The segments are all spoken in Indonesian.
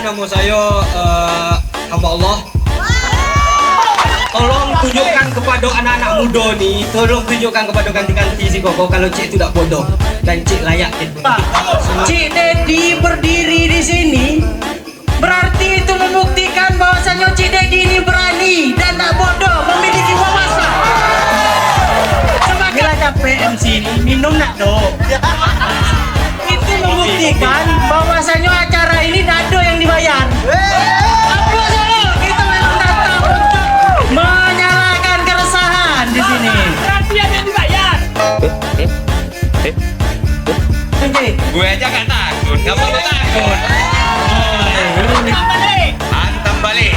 nama saya hamba Allah. Tolong tunjukkan kepada anak-anak muda nih, tolong tunjukkan kepada ganti-ganti si Koko kalau Cik itu tak bodoh dan Cik layak gitu. Cik Dedi berdiri di sini berarti itu membuktikan bahwasanya Cik Dedi ini berani dan tak bodoh, memiliki wawasan. Coba kita capek MC ini minum nak dong. Itu membuktikan bahwasanya acara ini dado yang dibayar. Aplus dulu, kita memang datang untuk menyalakan keresahan di sini. Berarti yang dibayar. Gue aja gak takut, gak perlu takut. Hantam balik.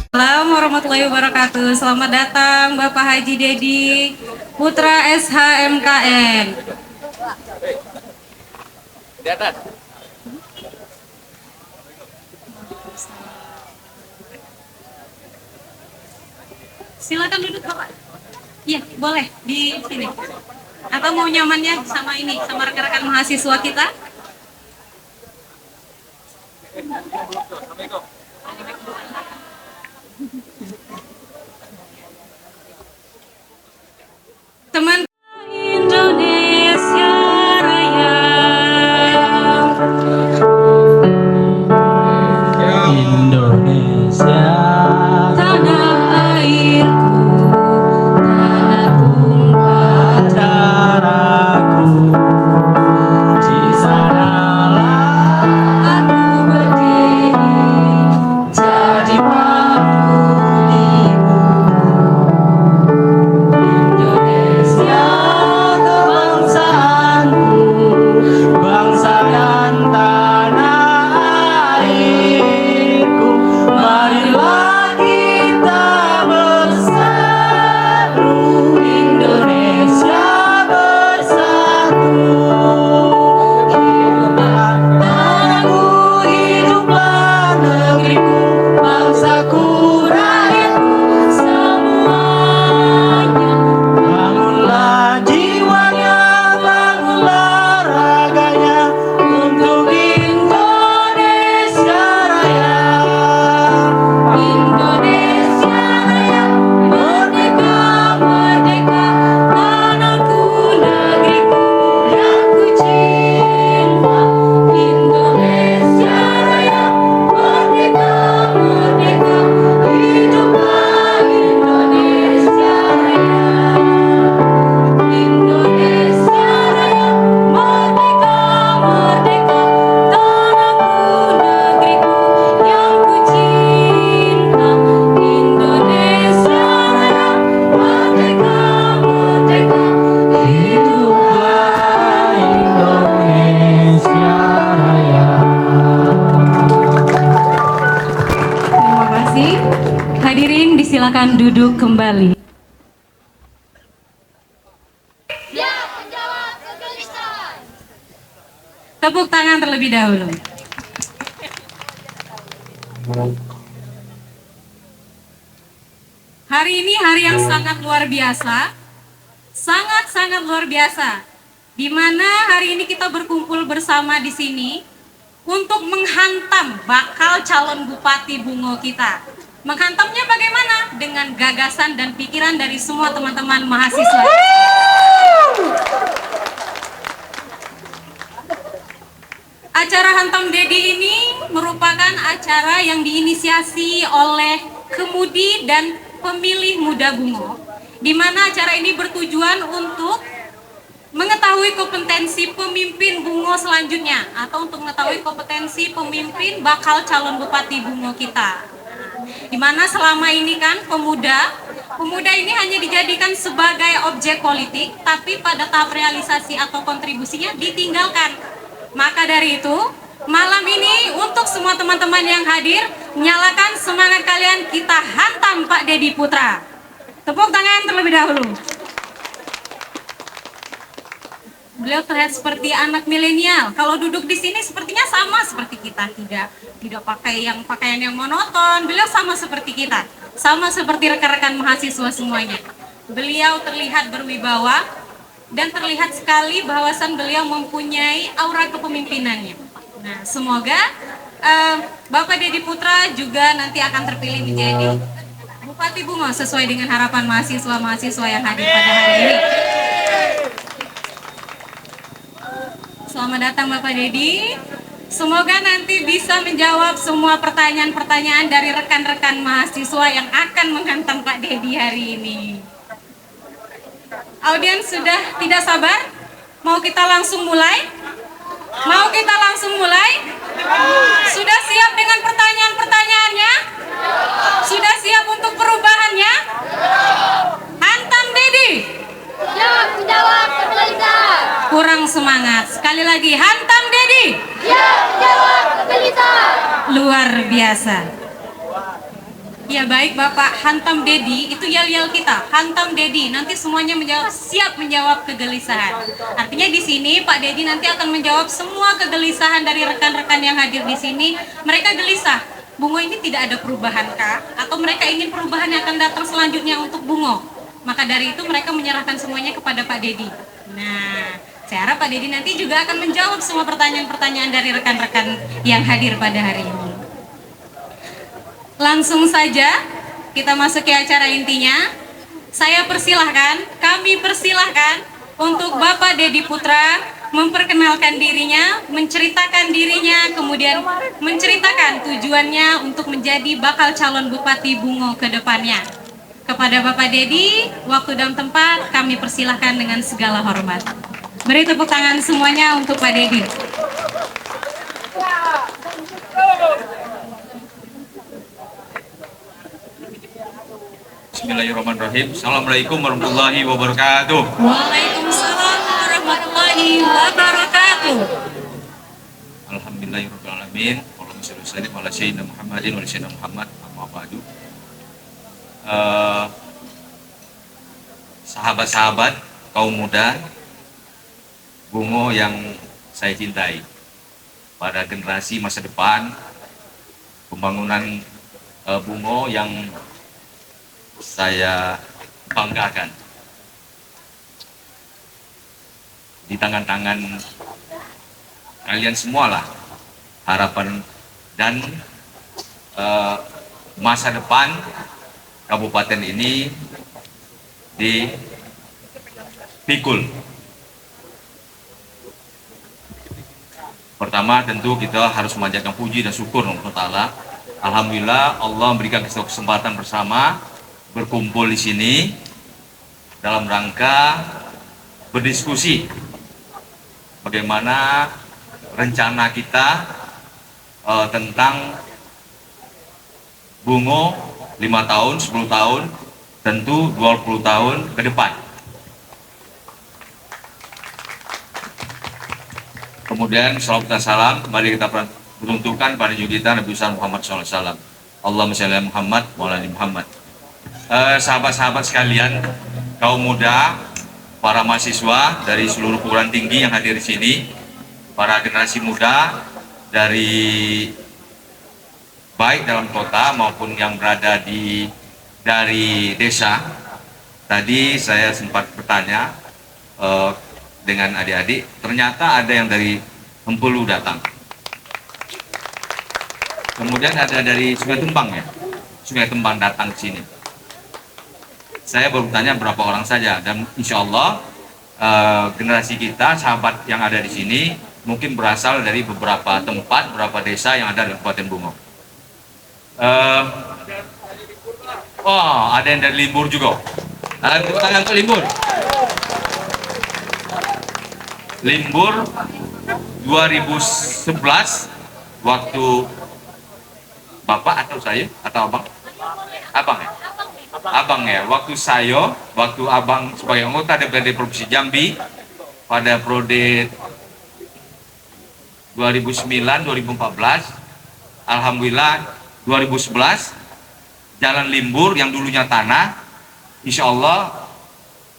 Assalamualaikum warahmatullahi wabarakatuh. Selamat datang Bapak Haji Dedi Putra SHMKN. Di atas. Silakan duduk Bapak. Iya, boleh di sini. Atau mau nyamannya sama ini, sama rekan-rekan mahasiswa kita? Teman Indonesia Raya. Indonesia Tanah airku, tanah tumpah darahku, di sanalah aku berdiri jadi penghunimu. Indonesia kebangsaanku, bangsa dan tanah airku. Marilah kita bersatu, Indonesia bersatu. Hiduplah tanahku, hiduplah negeriku, bangsaku, rakyatku semuanya. Bangunlah jiwanya, bangunlah raganya untuk Indonesia Raya. Indonesia Raya, merdeka, merdeka, tanahku, negeriku yang ku cinta. Indonesia Raya, merdeka, merdeka, hiduplah Indonesia Raya. Indonesia Raya, merdeka, merdeka, tanahku, negeriku yang ku cinta. Indonesia Raya, merdeka, merdeka, hiduplah Indonesia Raya. Terima kasih. Hadirin disilakan duduk kembali. Tepuk tangan terlebih dahulu. Hari ini hari yang sangat luar biasa, sangat-sangat luar biasa, di mana hari ini kita berkumpul bersama di sini untuk menghantam bakal calon Bupati Bungo kita. Menghantamnya bagaimana? Dengan gagasan dan pikiran dari semua teman-teman mahasiswa. Acara Hantam Dedi ini merupakan acara yang diinisiasi oleh Kemudi dan Pemilih Muda Bungo, di mana acara ini bertujuan untuk mengetahui kompetensi pemimpin Bungo selanjutnya, atau untuk mengetahui kompetensi pemimpin bakal calon Bupati Bungo kita. Di mana selama ini kan pemuda ini hanya dijadikan sebagai objek politik, tapi pada tahap realisasi atau kontribusinya ditinggalkan. Maka dari itu, malam ini untuk semua teman-teman yang hadir, nyalakan semangat kalian, kita hantam Pak Dedi Putra. Tepuk tangan terlebih dahulu. Beliau terlihat seperti anak milenial. Kalau duduk di sini sepertinya sama seperti kita, tidak pakai pakaian yang monoton. Beliau sama seperti kita, sama seperti rekan-rekan mahasiswa semuanya. Beliau terlihat berwibawa dan terlihat sekali bahwasan beliau mempunyai aura kepemimpinannya. Nah, semoga Bapak Dedi Putra juga nanti akan terpilih menjadi Bupati Bungo sesuai dengan harapan mahasiswa-mahasiswa yang hadir pada hari ini. Selamat datang Bapak Dedi. Semoga nanti bisa menjawab semua pertanyaan-pertanyaan dari rekan-rekan mahasiswa yang akan menghantam Pak Dedi hari ini. Audiens sudah tidak sabar? Mau kita langsung mulai? Mau kita langsung mulai? Sudah siap dengan pertanyaan-pertanyaannya? Sudah siap untuk perubahannya? Hantam Dedi. Siap menjawab kegelisahan. Kurang semangat. Sekali lagi, hantam Dedi. Siap menjawab kegelisahan. Luar biasa. Ya baik Bapak, hantam Dedi itu yel-yel kita. Hantam Dedi, nanti semuanya siap menjawab kegelisahan. Artinya di sini Pak Dedi nanti akan menjawab semua kegelisahan dari rekan-rekan yang hadir di sini. Mereka gelisah, Bungo ini tidak ada perubahan kah? Atau mereka ingin perubahan yang akan datang selanjutnya untuk Bungo? Maka dari itu mereka menyerahkan semuanya kepada Pak Dedi. Nah, saya harap Pak Dedi nanti juga akan menjawab semua pertanyaan-pertanyaan dari rekan-rekan yang hadir pada hari ini. Langsung saja kita masuk ke acara intinya. Kami persilahkan untuk Bapak Dedi Putra memperkenalkan dirinya, menceritakan dirinya, kemudian menceritakan tujuannya untuk menjadi bakal calon Bupati Bungo ke depannya. Kepada Bapak Dedi, waktu dan tempat kami persilahkan dengan segala hormat. Beri tepuk tangan semuanya untuk Pak Dedi. Bismillahirrahmanirrahim. Assalamualaikum warahmatullahi wabarakatuh. Waalaikumsalam warahmatullahi wabarakatuh. Alhamdulillahirrahmanirrahim. Allahumma sholli wa sallim ala sayyidina Muhammadin wa ala sayyidina Muhammad. Amma ba'du. Sahabat-sahabat kaum muda Bungo yang saya cintai, pada generasi masa depan pembangunan Bungo yang saya banggakan, di tangan-tangan kalian semualah harapan dan masa depan kabupaten ini dipikul. Pertama tentu kita harus memanjatkan puji dan syukur kepada Ta'ala. Alhamdulillah Allah memberikan kesempatan bersama berkumpul di sini dalam rangka berdiskusi bagaimana rencana kita tentang Bungo 5 tahun, 10 tahun, tentu 20 tahun ke depan. Kemudian salawat dan salam kembali kita peruntukkan pada junjungan Nabi Muhammad SAW. Allahumma shalli ala Muhammad wa ala ali Muhammad. Sahabat-sahabat sekalian, kaum muda, para mahasiswa dari seluruh perguruan tinggi yang hadir di sini, para generasi muda dari baik dalam kota maupun yang berada dari desa. Tadi saya sempat bertanya dengan adik-adik, ternyata ada yang dari Bengkulu datang. Kemudian ada dari Sungai Tumpang ya, Sungai Tumpang datang ke sini. Saya baru bertanya berapa orang saja, dan insya Allah generasi kita, sahabat yang ada di sini mungkin berasal dari beberapa tempat, beberapa desa yang ada di Kabupaten Bungo. Ada yang dari Limbur juga. Tepuk tangan untuk Limbur. Limbur 2011 waktu Bapak atau saya atau Abang? Abang ya? Abang ya. Waktu Abang sebagai anggota DPRD Provinsi Jambi pada periode 2009-2014, alhamdulillah 2011 Jalan Limbur yang dulunya tanah, insya Allah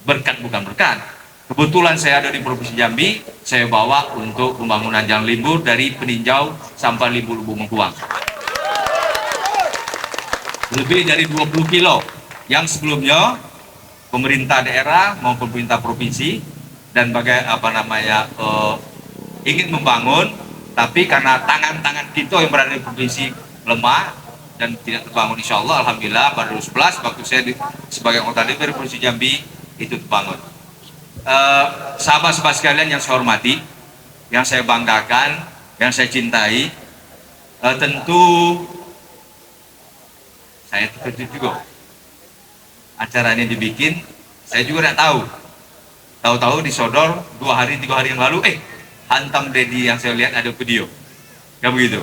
berkat bukan berkat, Kebetulan saya ada di Provinsi Jambi, saya bawa untuk pembangunan jalan libur dari Peninjau sampai Libu-Lubu Mengkuang. Lebih dari 20 kilo yang sebelumnya pemerintah daerah maupun pemerintah provinsi dan ingin membangun, tapi karena tangan-tangan kita yang berada di provinsi lemah dan tidak terbangun. Insya Allah, alhamdulillah pada 2011 waktu saya sebagai anggota DPR Provinsi Jambi itu terbangun. Sahabat-sahabat sekalian yang saya hormati, yang saya banggakan, yang saya cintai, tentu saya terkejut juga. Acara ini dibikin, saya juga tidak tahu. Tahu-tahu disodor 2 hari 3 hari yang lalu, hantam Dedi yang saya lihat ada video. Ya begitu.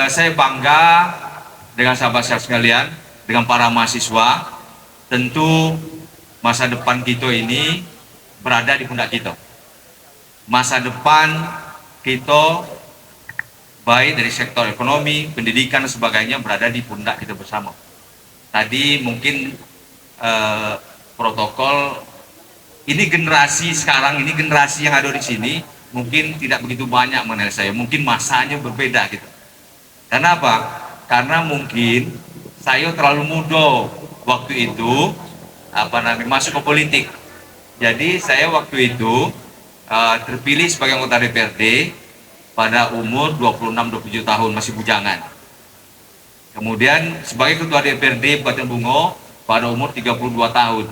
Saya bangga dengan sahabat-sahabat sekalian, dengan para mahasiswa. Tentu masa depan kita ini berada di pundak kita. Masa depan kita baik dari sektor ekonomi, pendidikan dan sebagainya berada di pundak kita bersama. Tadi mungkin protokol ini generasi sekarang, ini generasi yang ada di sini mungkin tidak begitu banyak mengenal saya, mungkin masanya berbeda gitu. Karena apa? Karena mungkin saya terlalu muda waktu itu masuk ke politik. Jadi saya waktu itu terpilih sebagai anggota DPRD pada umur 26-27 tahun, masih bujangan. Kemudian sebagai ketua DPRD Kabupaten Bungo pada umur 32 tahun.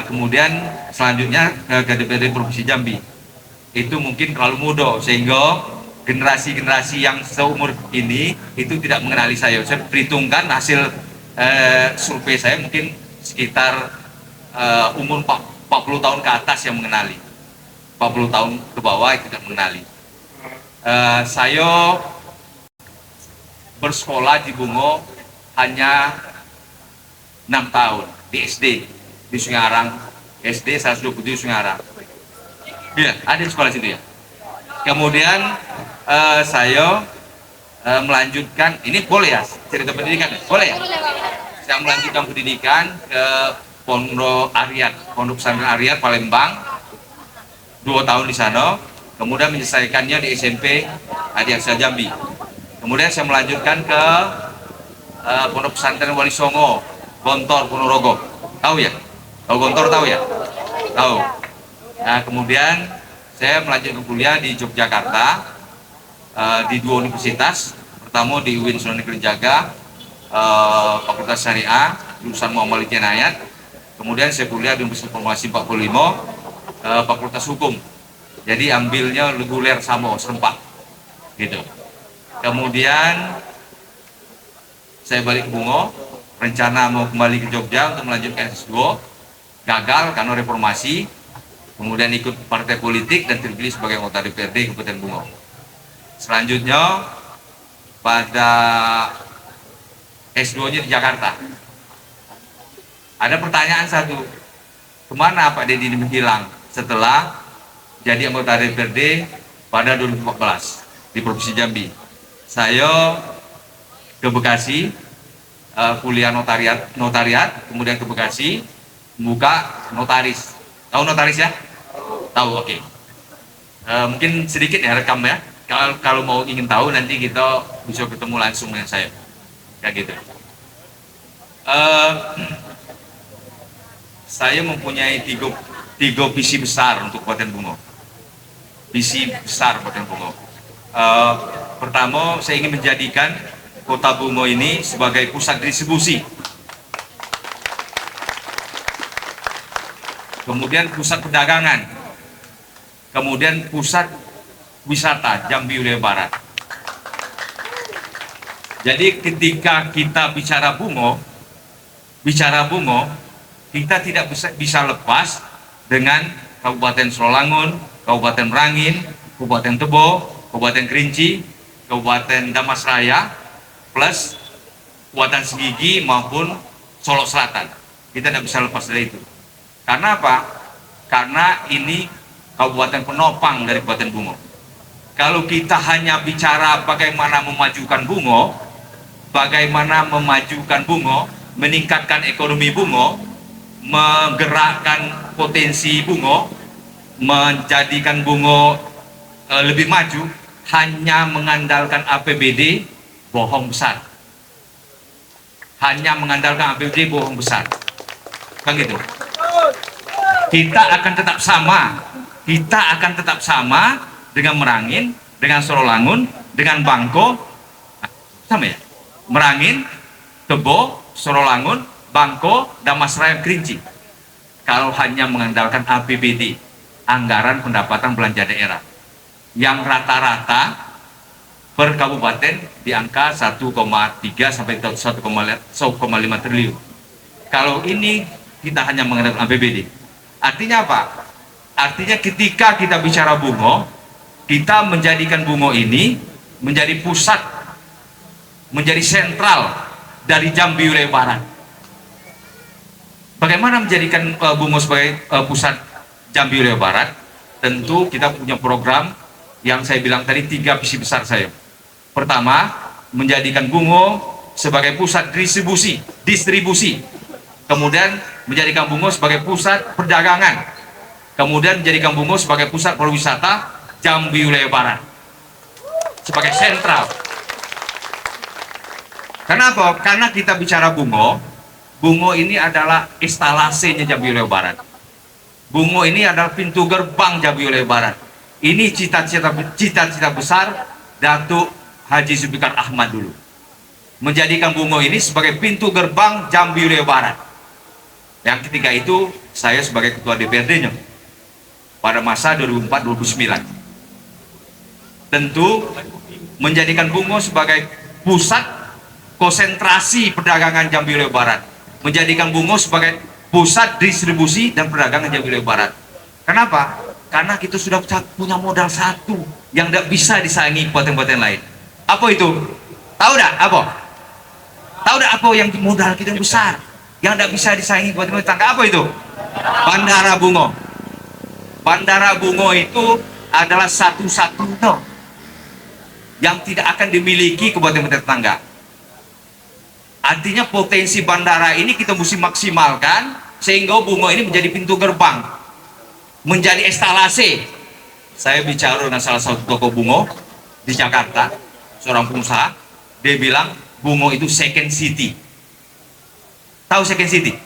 Kemudian selanjutnya ke DPRD Provinsi Jambi. Itu mungkin terlalu muda sehingga generasi-generasi yang seumur ini itu tidak mengenali saya. Saya perhitungkan hasil survei saya mungkin sekitar umur 40 tahun ke atas yang mengenali. 40 tahun ke bawah itu tidak mengenali. Saya bersekolah di Bungo hanya 6 tahun di SD di Sungai Arang, SD 127 Sungai Arang. Iya, ada di sekolah situ ya. Kemudian saya melanjutkan, ini boleh ya cerita pendidikan? Boleh ya? Saya melanjutkan pendidikan ke Pondok Aryat, Pondok Pesantren Aryat Palembang. 2 tahun di sana, kemudian menyelesaikannya di SMP Adiaksa Jambi. Kemudian saya melanjutkan ke Pondok Pesantren Wali Songo, Gontor Ponorogo. Tahu ya? Tahu Gontor tahu ya? Tahu. Nah, kemudian saya melanjutkan kuliah di Yogyakarta di 2 universitas. Pertama di UIN Sunan Kalijaga, Fakultas Syariah, jurusan Muhammadiyah Inayat. Kemudian saya kuliah di Universitas Informasi 45. Fakultas Hukum, jadi ambilnya reguler sama serempak gitu. Kemudian saya balik ke Bungo, rencana mau kembali ke Jogja untuk melanjutkan S2, gagal karena reformasi. Kemudian ikut partai politik dan terpilih sebagai anggota DPRD Kabupaten Bungo. Selanjutnya pada S2-nya di Jakarta. Ada pertanyaan satu, kemana Pak Dedi ini menghilang setelah jadi anggota DPRD pada 2014 di Provinsi Jambi? Saya ke Bekasi, kuliah notariat, kemudian ke Bekasi membuka notaris. Tahu notaris ya? Tahu, oke. Mungkin sedikit ya rekam ya. Kalau mau ingin tahu nanti kita bisa ketemu langsung dengan saya. Kayak gitu. Saya mempunyai tiga visi besar untuk Kabupaten Bungo. Visi besar Kabupaten Bungo. Pertama, saya ingin menjadikan Kota Bungo ini sebagai pusat distribusi. Kemudian pusat perdagangan. Kemudian pusat wisata Jambi Wilayah Barat. Jadi ketika kita bicara Bungo, kita tidak bisa lepas dengan Kabupaten Srolangun, Kabupaten Merangin, Kabupaten Tebo, Kabupaten Kerinci, Kabupaten Damasraya, plus Kabupaten Segigi maupun Solok Selatan. Kita tidak bisa lepas dari itu. Karena apa? Karena ini kabupaten penopang dari Kabupaten Bungo. Kalau kita hanya bicara bagaimana memajukan Bungo, meningkatkan ekonomi Bungo, menggerakkan potensi Bungo, menjadikan Bungo lebih maju, hanya mengandalkan APBD bohong besar. Hanya mengandalkan APBD bohong besar. Kan gitu. Kita akan tetap sama. Kita akan tetap sama dengan Merangin, dengan Sorolangun, dengan Bangko. Sama ya? Merangin, Tebo, Sorolangun, Bangko, Damasraya, Kerinci. Kalau hanya mengandalkan APBD, anggaran pendapatan belanja daerah, yang rata-rata per kabupaten di angka 1,3 sampai 1,5 triliun. Kalau ini kita hanya mengandalkan APBD. Artinya apa? Artinya ketika kita bicara Bungo, kita menjadikan Bungo ini menjadi pusat, menjadi sentral dari Jambi wilayah barat. Bagaimana menjadikan Bungo sebagai pusat Jambi wilayah barat? Tentu kita punya program yang saya bilang tadi, 3 visi besar saya. Pertama, menjadikan Bungo sebagai pusat distribusi. Kemudian menjadikan Bungo sebagai pusat perdagangan. Kemudian menjadikan Bungo sebagai pusat pariwisata Jambi wilayah barat. Sebagai sentral. Kenapa? Karena kita bicara Bungo ini adalah instalasinya Jambi wilayah barat. Bungo ini adalah pintu gerbang Jambi wilayah barat. Ini cita-cita besar Datuk Haji Zulfikar Ahmad dulu, menjadikan Bungo ini sebagai pintu gerbang Jambi wilayah barat. Yang ketiga itu saya sebagai ketua DPRD-nya pada masa 2004-2009. Tentu menjadikan Bungo sebagai pusat konsentrasi perdagangan Jambi wilayah barat, menjadikan Bungo sebagai pusat distribusi dan perdagangan Jambi wilayah barat. Kenapa? Karena kita sudah punya modal satu yang tidak bisa disaingi kabupaten-kabupaten lain. Apa itu? Tahu tidak apa? Tahu tidak apa yang modal kita yang besar, yang tidak bisa disaingi kabupaten tetangga? Apa itu? Bandara Bungo. Bandara Bungo itu adalah satu-satunya yang tidak akan dimiliki kabupaten tetangga. Artinya potensi bandara ini kita mesti maksimalkan sehingga Bungo ini menjadi pintu gerbang, menjadi instalasi. Saya bicara dengan salah satu toko Bungo di Jakarta, seorang pengusaha, dia bilang Bungo itu second city. Tahu second city?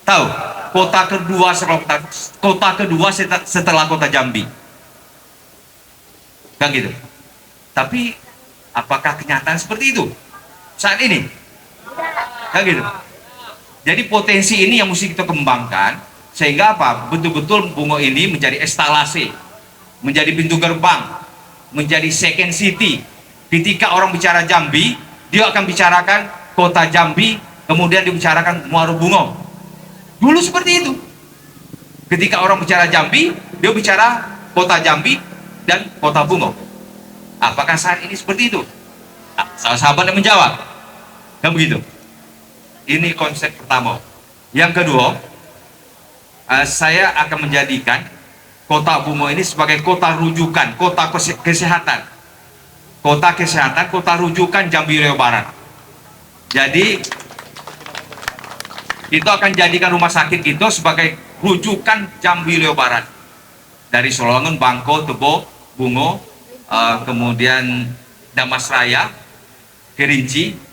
Tahu? Kota kedua setelah kota Jambi. Kan gitu. Tapi apakah kenyataan seperti itu saat ini? Kan gitu. Jadi potensi ini yang mesti kita kembangkan, sehingga apa? Betul-betul Bungo ini menjadi instalasi, menjadi pintu gerbang, menjadi second city. Ketika orang bicara Jambi, dia akan bicarakan kota Jambi, kemudian dibicarakan Muara Bungo. Dulu seperti itu. Ketika orang bicara Jambi, dia bicara kota Jambi dan kota Bungo. Apakah saat ini seperti itu? Sahabat yang menjawab. Kan begitu. Ini konsep pertama. Yang kedua, saya akan menjadikan kota Bungo ini sebagai kota rujukan, kota kesehatan. Kota kesehatan, kota rujukan Jambi wilayah barat. Jadi itu akan jadikan rumah sakit itu sebagai rujukan Jambi wilayah barat. Dari Sorolangun, Bangko, Tebo, Bungo, kemudian Damasraya, Kerinci.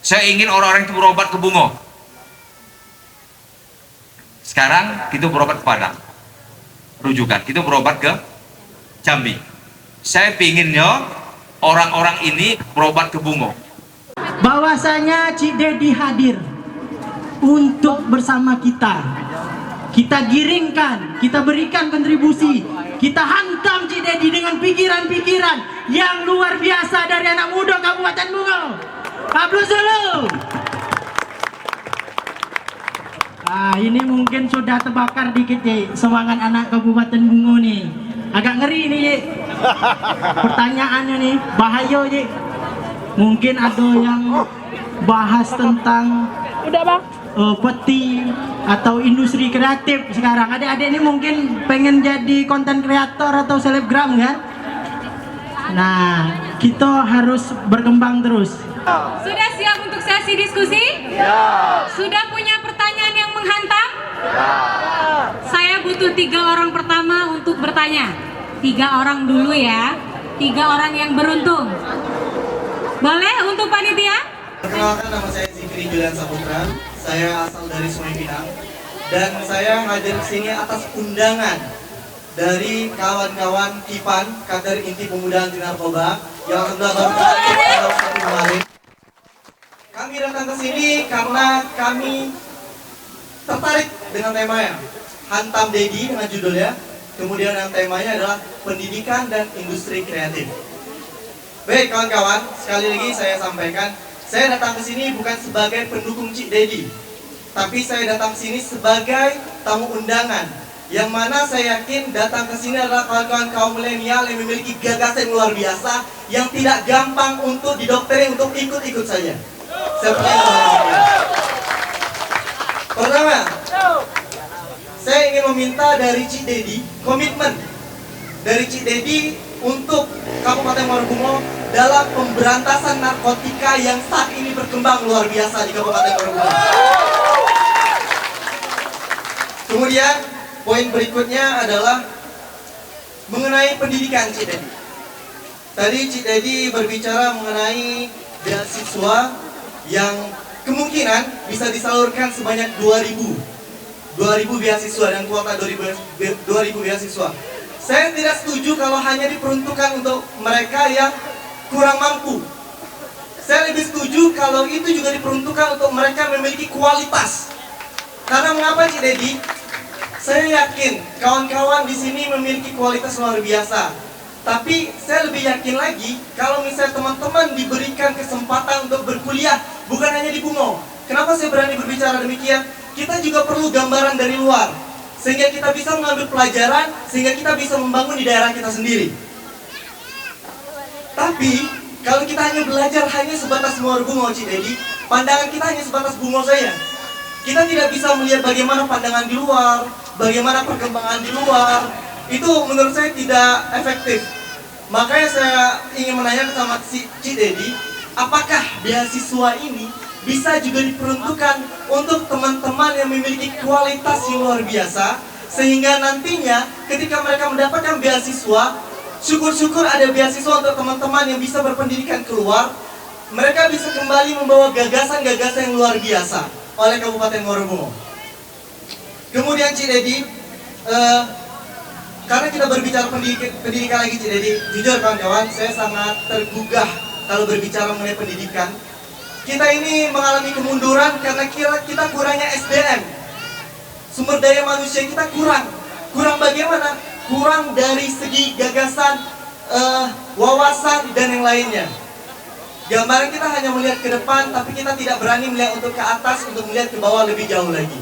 Saya ingin orang-orang itu berobat ke Bungo. Sekarang kita berobat ke Padang, rujukan, kita berobat ke Jambi. Saya pinginnya orang-orang ini berobat ke Bungo. Bahwasanya Cik Dedi hadir untuk bersama kita. Kita giringkan, kita berikan kontribusi, kita hantam Cik Dedi dengan pikiran-pikiran yang luar biasa dari anak muda Kabupaten Bungo. Aplaus dulu. Ini mungkin sudah terbakar dikit Cik, semangat anak Kabupaten Bungo nih. Agak ngeri nih Cik. Pertanyaannya nih, bahaya Cik. Mungkin ada yang bahas tentang peti atau industri kreatif sekarang. Adik-adik ini mungkin pengen jadi konten kreator atau selebgram kan? Nah, kita harus berkembang terus. Sudah siap untuk sesi diskusi? Ya. Sudah punya pertanyaan yang menghantam? Saya butuh 3 orang pertama untuk bertanya. 3 orang dulu ya. 3 orang yang beruntung. Boleh untuk panitia? Perkenalkan, nama saya Zikri Julian Saputra. Saya asal dari Sungai Pinang dan saya hadir ke sini atas undangan dari kawan-kawan KIPAN, Kader Inti Pemuda Anti Narkoba, yang alhamdulillah baru terakhir pada waktu kemarin. Kami datang ke sini karena kami tertarik dengan temanya, Hantam Dedi dengan judulnya. Kemudian yang temanya adalah pendidikan dan industri kreatif. Baik kawan-kawan, sekali lagi saya sampaikan, saya datang ke sini bukan sebagai pendukung Cik Dedi, tapi saya datang ke sini sebagai tamu undangan. Yang mana saya yakin datang ke sini adalah kawan-kawan kaum milenial yang memiliki gagasan luar biasa, yang tidak gampang untuk didoktrin untuk ikut-ikut saja. Seperti itu. Pertama, saya ingin meminta dari Cik Dedi komitmen dari Cik Dedi untuk Kabupaten Muarabungo dalam pemberantasan narkotika yang saat ini berkembang luar biasa di Kabupaten Muarabungo. Kemudian poin berikutnya adalah mengenai pendidikan Cik Dedi. Tadi Cik Dedi berbicara mengenai beasiswa yang kemungkinan bisa disalurkan sebanyak 2.000 beasiswa dan kuota 2.000 beasiswa. Saya tidak setuju kalau hanya diperuntukkan untuk mereka yang kurang mampu. Saya lebih setuju kalau itu juga diperuntukkan untuk mereka yang memiliki kualitas. Karena mengapa Cik Dedi? Saya yakin kawan-kawan di sini memiliki kualitas luar biasa. Tapi saya lebih yakin lagi kalau misalnya teman-teman diberikan kesempatan untuk berkuliah bukan hanya di Bungo. Kenapa saya berani berbicara demikian? Kita juga perlu gambaran dari luar, sehingga kita bisa mengambil pelajaran, sehingga kita bisa membangun di daerah kita sendiri. Tapi kalau kita hanya belajar hanya sebatas Muarabungo Cik Dedi, pandangan kita hanya sebatas Bungo saja. Kita tidak bisa melihat bagaimana pandangan di luar, bagaimana perkembangan di luar. Itu menurut saya tidak efektif. Makanya saya ingin menanyakan sama Cik Dedi, apakah beasiswa ini bisa juga diperuntukkan untuk teman-teman yang memiliki kualitas yang luar biasa, sehingga nantinya ketika mereka mendapatkan beasiswa, syukur-syukur ada beasiswa untuk teman-teman yang bisa berpendidikan keluar, mereka bisa kembali membawa gagasan-gagasan yang luar biasa oleh Kabupaten Muarabungo. Kemudian Cik Dedi, karena kita berbicara pendidikan lagi Cik Dedi, jujur kawan-kawan, saya sangat tergugah kalau berbicara mengenai pendidikan. Kita ini mengalami kemunduran karena kita kurangnya SDM. Sumber daya manusia kita kurang. Kurang bagaimana? Kurang dari segi gagasan, wawasan, dan yang lainnya. Gambaran kita hanya melihat ke depan, tapi kita tidak berani melihat untuk ke atas, untuk melihat ke bawah lebih jauh lagi.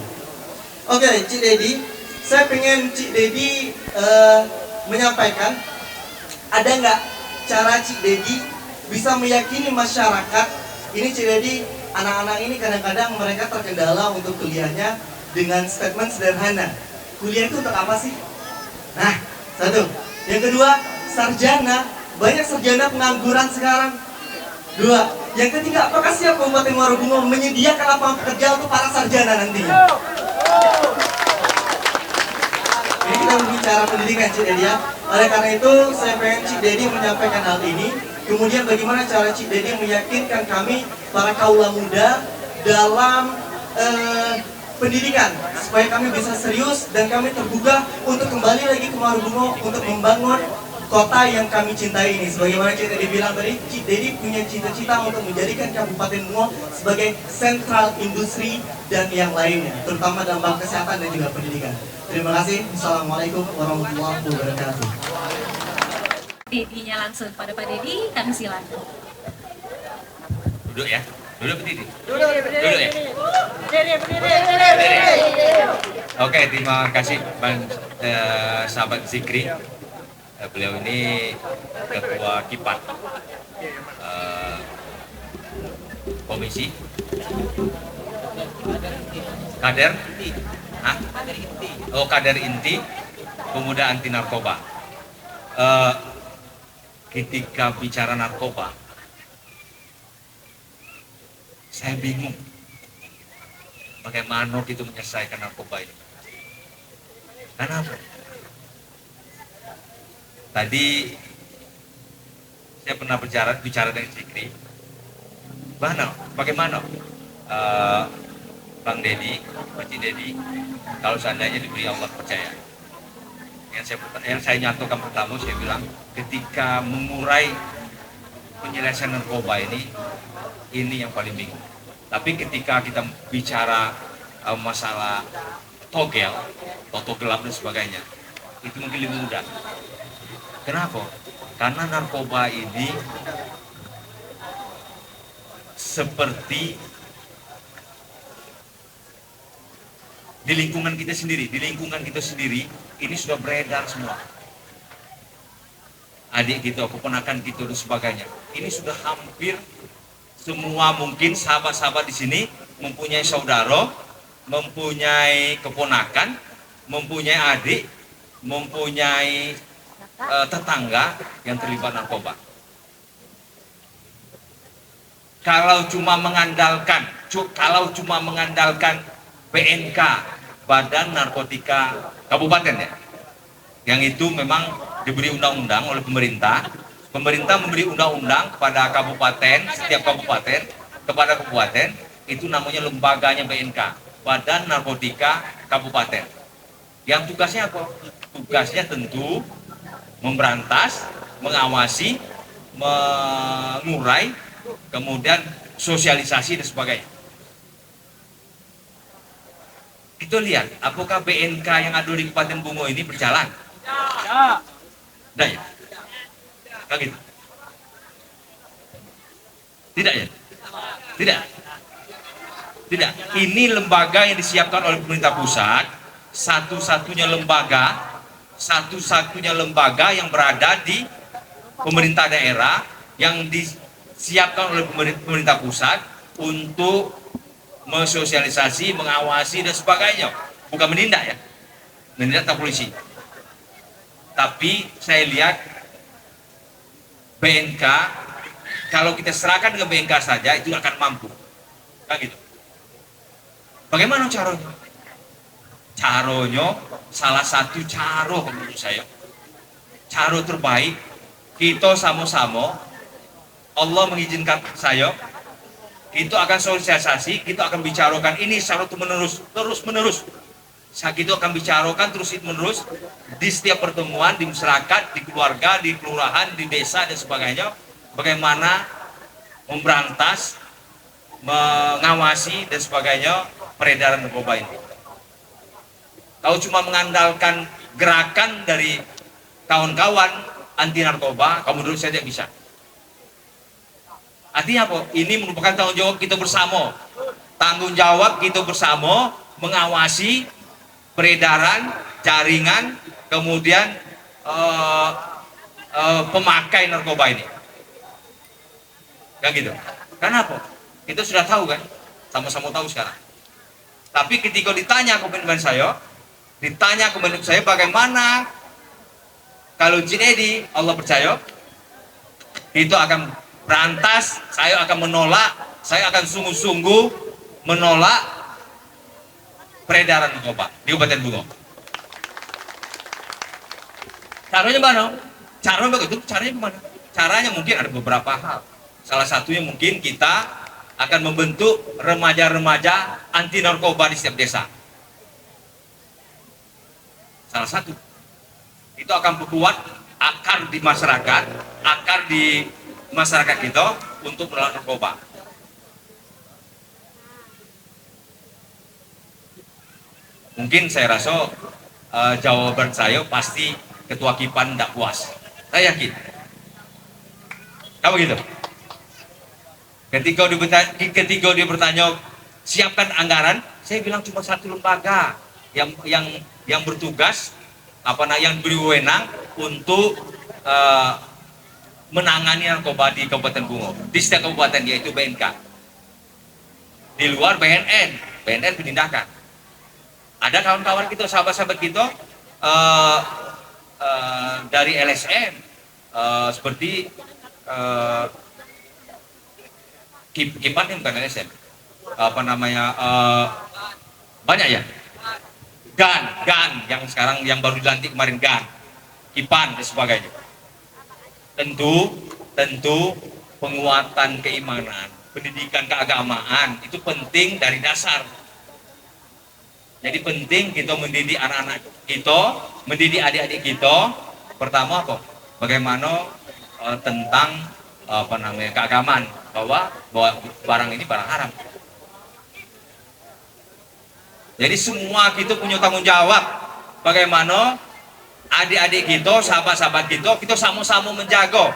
Oke, Cik Dedi, saya pengen Cik Dedi menyampaikan, ada nggak cara Cik Dedi bisa meyakini masyarakat. Ini Cik Dedi, anak-anak ini kadang-kadang mereka terkendala untuk kuliahnya dengan statement sederhana. Kuliah itu untuk apa sih? Nah, satu. Yang kedua, sarjana. Banyak sarjana pengangguran sekarang. Dua. Yang ketiga, apakah siap Kabupaten Muarabungo menyediakan lapangan pekerjaan untuk para sarjana nantinya? Ini kita berbicara pendidikan Cik Dedi ya. Oleh karena itu, saya pengen Cik Dedi menyampaikan hal ini. Kemudian bagaimana cara Cik Dedi meyakinkan kami para kaula muda dalam pendidikan supaya kami bisa serius dan kami tergugah untuk kembali lagi ke Muarabungo untuk membangun kota yang kami cintai ini. Sebagaimana Cik Dedi bilang tadi, Cik Dedi punya cita-cita untuk menjadikan Kabupaten Bungo sebagai sentral industri dan yang lainnya, terutama dalam bidang kesehatan dan juga pendidikan. Terima kasih. Assalamualaikum warahmatullahi wabarakatuh. Dedinya langsung pada Pak Dedi, kami silakan. Duduk ya. Duduk berdiri. Duduk ya. Berdiri. Oke, terima kasih Bang sahabat Zikri. Beliau ini ketua KIPAN komisi kader kader inti pemuda anti narkoba. Ketika bicara narkoba, saya bingung bagaimana kita menyelesaikan narkoba ini. Kenapa? Tadi saya pernah bicara dengan Cikri. Bagaimana Bang Dedi, Pak Dedi, kalau seandainya diberi Allah percaya? Yang saya nyatakan pertama, saya bilang ketika mengurai penyelesaian narkoba ini yang paling bingung. Tapi ketika kita bicara masalah togel, toto gelap dan sebagainya, itu mungkin lebih mudah. Kenapa? Karena narkoba ini seperti di lingkungan kita sendiri ini sudah beredar semua. Adik kita, keponakan kita dan sebagainya. Ini sudah hampir semua, mungkin sahabat-sahabat di sini mempunyai saudara, mempunyai keponakan, mempunyai adik, mempunyai tetangga yang terlibat narkoba. Kalau cuma mengandalkan BNK, Badan Narkotika Kabupaten ya, yang itu memang diberi undang-undang oleh pemerintah. Pemerintah memberi undang-undang kepada kabupaten, setiap kabupaten, kepada kabupaten, itu namanya lembaganya BNK, Badan Narkotika Kabupaten. Yang tugasnya apa? Tugasnya tentu memberantas, mengawasi, mengurai, kemudian sosialisasi dan sebagainya. Kita lihat, apakah BNK yang ada di Kabupaten Bungo ini berjalan? Ya. Tidak ya? Kan gitu? Tidak ya? Tidak. Tidak. Ini lembaga yang disiapkan oleh pemerintah pusat, satu-satunya lembaga yang berada di pemerintah daerah yang disiapkan oleh pemerintah pusat untuk mensosialisasi, mengawasi dan sebagainya. Bukan menindak ya, menindak tak polisi. Tapi saya lihat BNK, kalau kita serahkan ke BNK saja itu akan mampu, kan gitu. Bagaimana caranya? Caranya salah satu cara menurut saya, cara terbaik, kita sama-sama, Allah mengizinkan saya, kita akan sosialisasi, kita akan bicarakan ini secara terus menerus. Kita akan bicarakan terus menerus di setiap pertemuan, di masyarakat, di keluarga, di kelurahan, di desa dan sebagainya. Bagaimana memberantas, mengawasi dan sebagainya peredaran narkoba ini. Kalau cuma mengandalkan gerakan dari kawan-kawan anti narkoba, kamu menurut saya tidak bisa. Artinya apa? Ini merupakan tanggung jawab kita bersama. Tanggung jawab kita bersama mengawasi peredaran, jaringan, kemudian pemakai narkoba ini. Kan gitu. Kenapa? Kita sudah tahu kan? Sama-sama tahu sekarang. Tapi ketika ditanya komitmen saya bagaimana kalau Jinedi Allah percaya, itu akan berantas, saya akan menolak, saya akan sungguh-sungguh menolak peredaran narkoba di Kabupaten Bungo. Caranya mana? Caranya begitu. Caranya gimana? Caranya mungkin ada beberapa hal. Salah satunya mungkin kita akan membentuk remaja-remaja anti narkoba di setiap desa. Salah satu. Itu akan membuat akar di masyarakat kita untuk melawan narkoba. Mungkin saya rasa jawaban saya pasti Ketua Kipan tidak puas. Saya yakin. Kamu gitu. Ketika dia bertanya siapkan anggaran, saya bilang cuma satu lembaga yang bertugas yang diberi wewenang untuk menangani narkoba di Kabupaten Bungo. Di setiap kabupaten yaitu BNK. Di luar BNN penindakan. Ada kawan-kawan kita, sahabat-sahabat kita dari LSM seperti Kipan bukan LSM, banyak ya GAN yang sekarang yang baru dilantik kemarin, GAN, KIPAN dan sebagainya. Tentu penguatan keimanan, pendidikan keagamaan itu penting dari dasar. Jadi penting kita mendidik anak-anak kita, mendidik adik-adik kita. Pertama apa? Bagaimana tentang keagamaan, bahwa barang ini barang haram. Jadi semua kita punya tanggung jawab bagaimana adik-adik kita, sahabat-sahabat kita sama-sama menjaga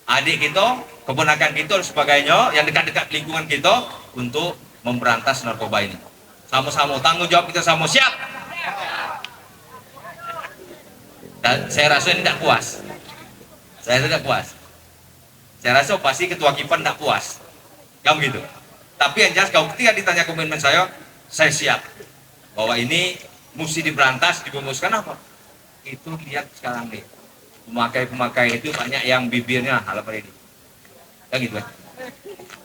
adik kita, keponakan kita dan sebagainya yang dekat-dekat lingkungan kita untuk memberantas narkoba ini. Sama-sama tanggung jawab kita sama, siap. Dan saya rasa ini tidak puas. Saya tidak puas. Saya rasa pasti ketua KIPAN tidak puas. Kamu gitu. Tapi yang jelas kalau ketika ditanya komitmen saya siap bahwa ini mesti diberantas, dirumuskan apa? Itu lihat sekarang nih, pemakai itu banyak yang bibirnya halapan ini, kan gitu kan?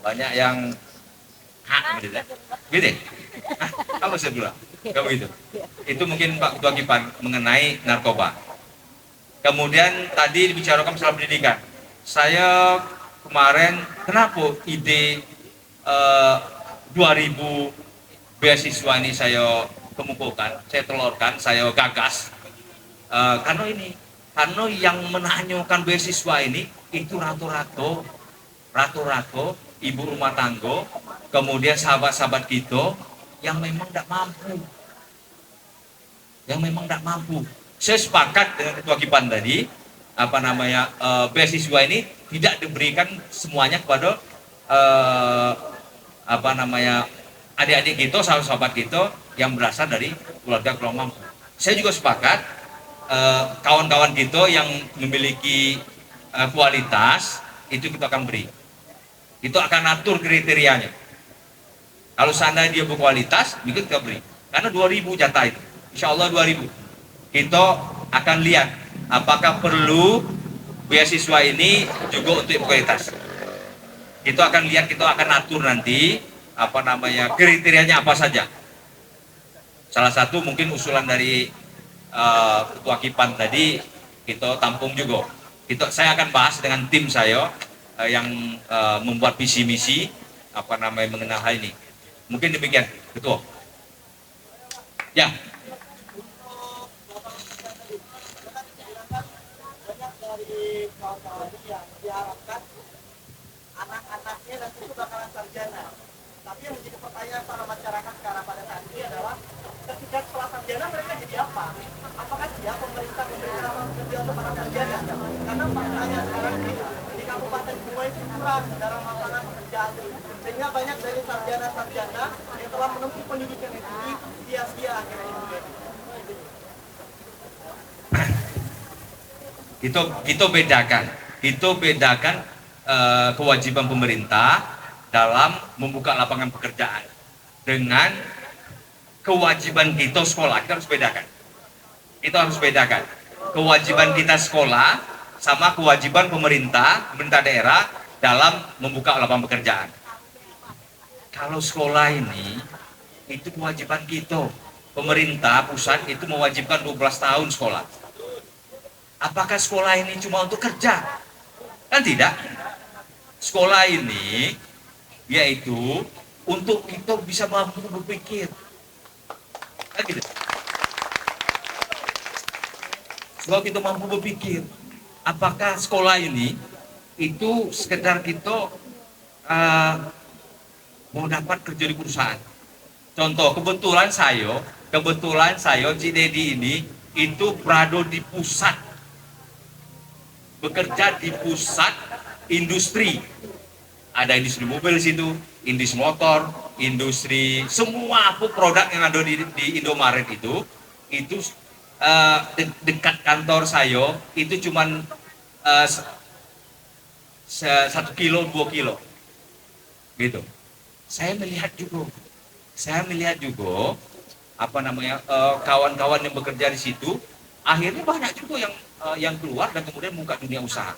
Banyak yang gitu ya, gitu. Kamu saya bilang, kamu gitu. Itu mungkin Pak Ketua KIPAN mengenai narkoba. Kemudian tadi dibicarakan masalah pendidikan. Saya kemarin kenapa ide 2000 beasiswa ini saya kemukakan, saya telurkan, saya gagas karena yang menanyakan beasiswa ini itu rata-rata ibu rumah tangga, kemudian sahabat-sahabat kita yang memang tidak mampu. Saya sepakat dengan Ketua KIPAN tadi, beasiswa ini tidak diberikan semuanya kepada adik-adik kita, sahabat-sahabat kita yang berasal dari keluarga kurang mampu. Saya juga sepakat kawan-kawan kita yang memiliki kualitas itu kita akan beri. Itu akan atur kriterianya. Kalau sana dia berkualitas, kita beri. Karena 2000 jatah itu, insya Allah 2000. Kita akan lihat apakah perlu beasiswa ini juga untuk berkualitas. Itu akan lihat, kita akan atur nanti kriterianya apa saja. Salah satu mungkin usulan dari Ketua KIPAN tadi kita tampung juga. Saya akan bahas dengan tim saya yang membuat visi misi mengenai hal ini. Mungkin demikian, Ketua. Ya. Anak-anaknya dan itu bakalan sarjana. Tapi yang menjadi pertanyaan para masyarakat sekarang pada saat ini adalah ketika setelah sarjana mereka jadi apa? Apakah siap pemerintah memberikan lapangan kerja untuk para sarjana? Karena faktanya sekarang ini di Kabupaten Bunga itu kurang dalam lapangan pekerjaan, sehingga banyak dari sarjana-sarjana yang telah menempuh pendidikan yang tinggi sia-sia akhirnya. Itu bedakan kewajiban pemerintah dalam membuka lapangan pekerjaan dengan kewajiban kita sekolah. Kita harus bedakan kewajiban kita sekolah sama kewajiban pemerintah daerah dalam membuka lapangan pekerjaan. Kalau sekolah ini itu kewajiban kita, pemerintah pusat itu mewajibkan 12 tahun sekolah. Apakah sekolah ini cuma untuk kerja? Kan tidak. Sekolah ini yaitu untuk kita bisa mampu berpikir. Kan gitu. Kalau kita mampu berpikir, apakah sekolah ini itu sekedar kita mau dapat kerja di perusahaan. Contoh, kebetulan saya Cik Dedi ini itu berada di pusat, bekerja di pusat industri. Ada industri mobil di situ, industri motor, industri semua produk yang ada di Indomaret itu dekat kantor saya itu cuman 1 kilo 2 kilo gitu. Saya melihat juga kawan-kawan yang bekerja di situ akhirnya banyak juga yang keluar dan kemudian buka dunia usaha.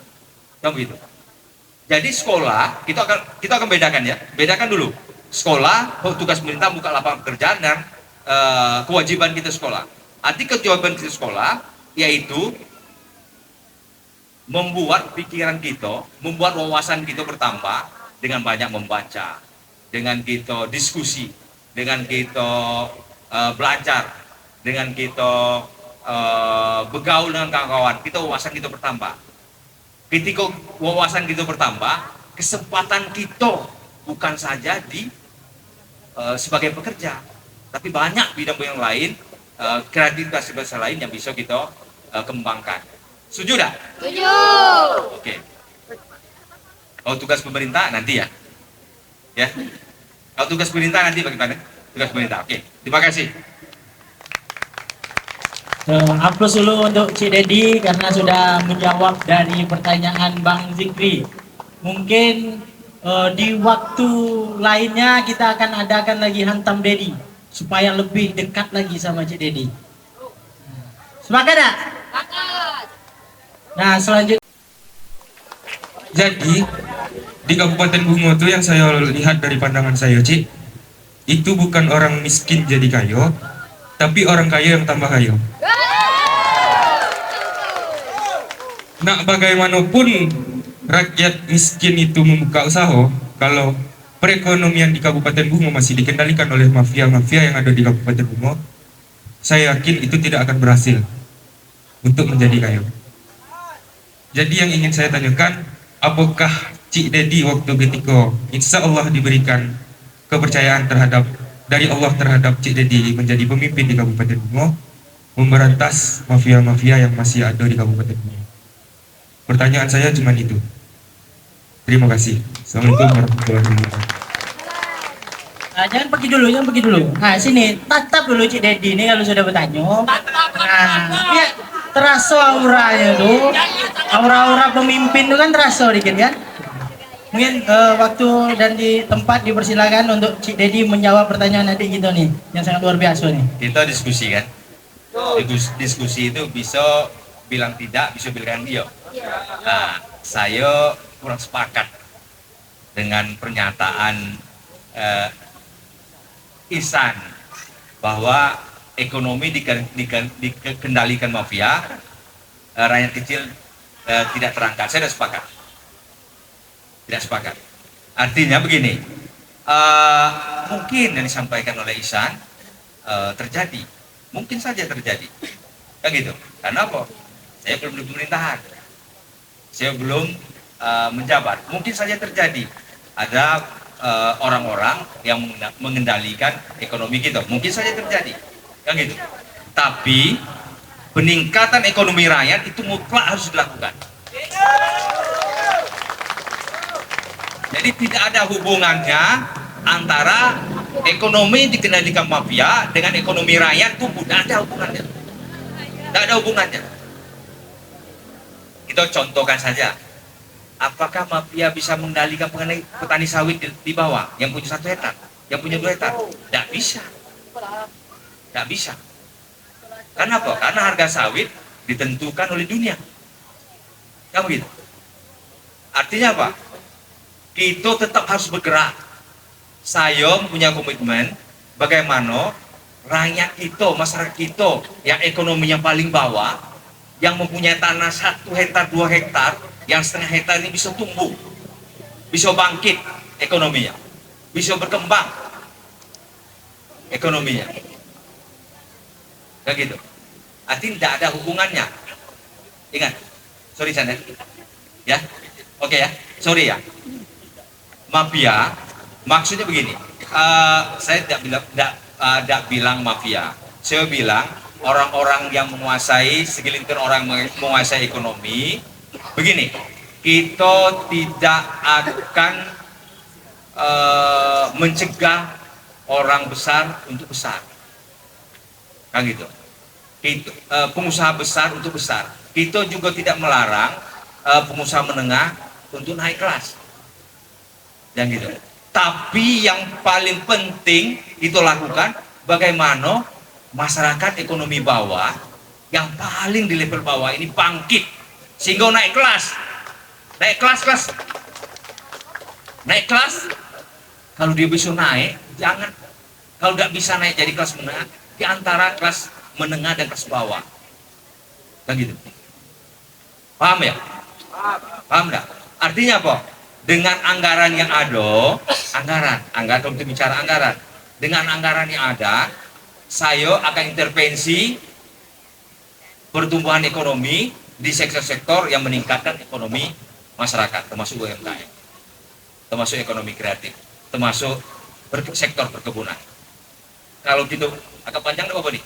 Kan begitu. Jadi sekolah kita akan bedakan ya. Bedakan dulu. Sekolah tugas pemerintah buka lapangan pekerjaan dan kewajiban kita sekolah. Arti kewajiban kita sekolah yaitu membuat pikiran kita, membuat wawasan kita bertambah dengan banyak membaca, dengan kita diskusi, dengan kita belajar, dengan kita bergaul dengan kawan-kawan, kita wawasan kita bertambah. Ketika wawasan kita bertambah, kesempatan kita bukan saja di sebagai pekerja, tapi banyak bidang-bidang lain, kreativitas lain yang bisa kita kembangkan. Setuju dah? Setuju. Oke. Kalau tugas pemerintah nanti ya. Ya. Kalau tugas pemerintah nanti bagaimana? Tugas pemerintah. Oke. Terima kasih. Aplaus dulu untuk Cik Dedi karena sudah menjawab dari pertanyaan Bang Zikri. Mungkin di waktu lainnya kita akan adakan lagi Hantam Dedi supaya lebih dekat lagi sama Cik Dedi. Sepakat tak? Sepakat. Nah selanjutnya. Jadi di Kabupaten Bungo itu yang saya lihat dari pandangan saya, Cik, itu bukan orang miskin jadi kaya, tapi orang kaya yang tambah kaya. Nah, bagaimanapun rakyat miskin itu membuka usaha, kalau perekonomian di Kabupaten Bungo masih dikendalikan oleh mafia-mafia yang ada di Kabupaten Bungo, saya yakin itu tidak akan berhasil untuk menjadi kaya. Jadi yang ingin saya tanyakan, apakah Cik Dedi waktu ketika insya Allah diberikan kepercayaan dari Allah terhadap Cik Dedi menjadi pemimpin di Kabupaten Bungo, memberantas mafia-mafia yang masih ada di Kabupaten Bungo? Pertanyaan saya cuma itu. Terima kasih. Assalamualaikum warahmatullahi wabarakatuh. Nah, jangan pergi dulu. Nah, sini, tatap dulu Cik Dedi ini kalau sudah bertanya. Nah, ya, terasa auranya tuh. Aura-aura pemimpin itu kan terasa dikit kan? Mungkin waktu dan di tempat dipersilakan untuk Cik Dedi menjawab pertanyaan adik kita nih, yang sangat luar biasa nih. Kita diskusi kan. Diskusi itu bisa bilang tidak, bisa bilang iya. Nah, saya kurang sepakat dengan pernyataan Ihsan bahwa ekonomi dikendalikan mafia, rakyat kecil tidak terangkat. Saya tidak sepakat. Artinya begini, mungkin yang disampaikan oleh Ihsan terjadi, mungkin saja terjadi, kan gitu. Karena apa? Saya belum di pemerintahan, saya belum menjabat. Mungkin saja terjadi ada orang-orang yang mengendalikan ekonomi kita. Mungkin saja terjadi, kan gitu. Tapi peningkatan ekonomi rakyat itu mutlak harus dilakukan. Jadi tidak ada hubungannya antara ekonomi dikendalikan mafia dengan ekonomi rakyat, itu tidak ada hubungannya. Tidak ada hubungannya. Kita contohkan saja. Apakah mafia bisa mengendalikan petani sawit di bawah yang punya 1 hektar, yang punya 2 hektar? Tidak bisa. Tidak bisa. Karena apa? Karena harga sawit ditentukan oleh dunia. Kan begitu? Artinya apa? Kita tetap harus bergerak. Saya punya komitmen bagaimana rakyat kita, masyarakat kita yang ekonominya paling bawah, yang mempunyai tanah 1 hektar, 2 hektar, yang 1/2 hektar ini bisa tumbuh, bisa bangkit ekonominya, bisa berkembang ekonominya. Kayak gitu. Artinya tidak ada hubungannya. Ingat, sorry Chan ya, oke ya, sorry ya. Mafia, maksudnya begini. Saya tidak bilang mafia. Saya bilang orang-orang yang menguasai, segelintir orang menguasai ekonomi. Begini, kita tidak akan mencegah orang besar untuk besar, kan gitu. Pengusaha besar untuk besar. Kita juga tidak melarang pengusaha menengah untuk naik kelas, yang gitu. Tapi yang paling penting itu lakukan bagaimana masyarakat ekonomi bawah yang paling di level bawah ini bangkit sehingga naik kelas. Kalau dia bisa naik, jangan Kalau nggak bisa naik jadi kelas menengah, di antara kelas menengah dan kelas bawah. Kan gitu. Paham ya? Paham nggak? Artinya apa? Dengan anggaran yang ada, anggaran untuk bicara anggaran. Dengan anggaran yang ada, saya akan intervensi pertumbuhan ekonomi di sektor-sektor yang meningkatkan ekonomi masyarakat, termasuk UMKM, termasuk ekonomi kreatif, termasuk sektor perkebunan. Kalau gitu agak panjang apa nih?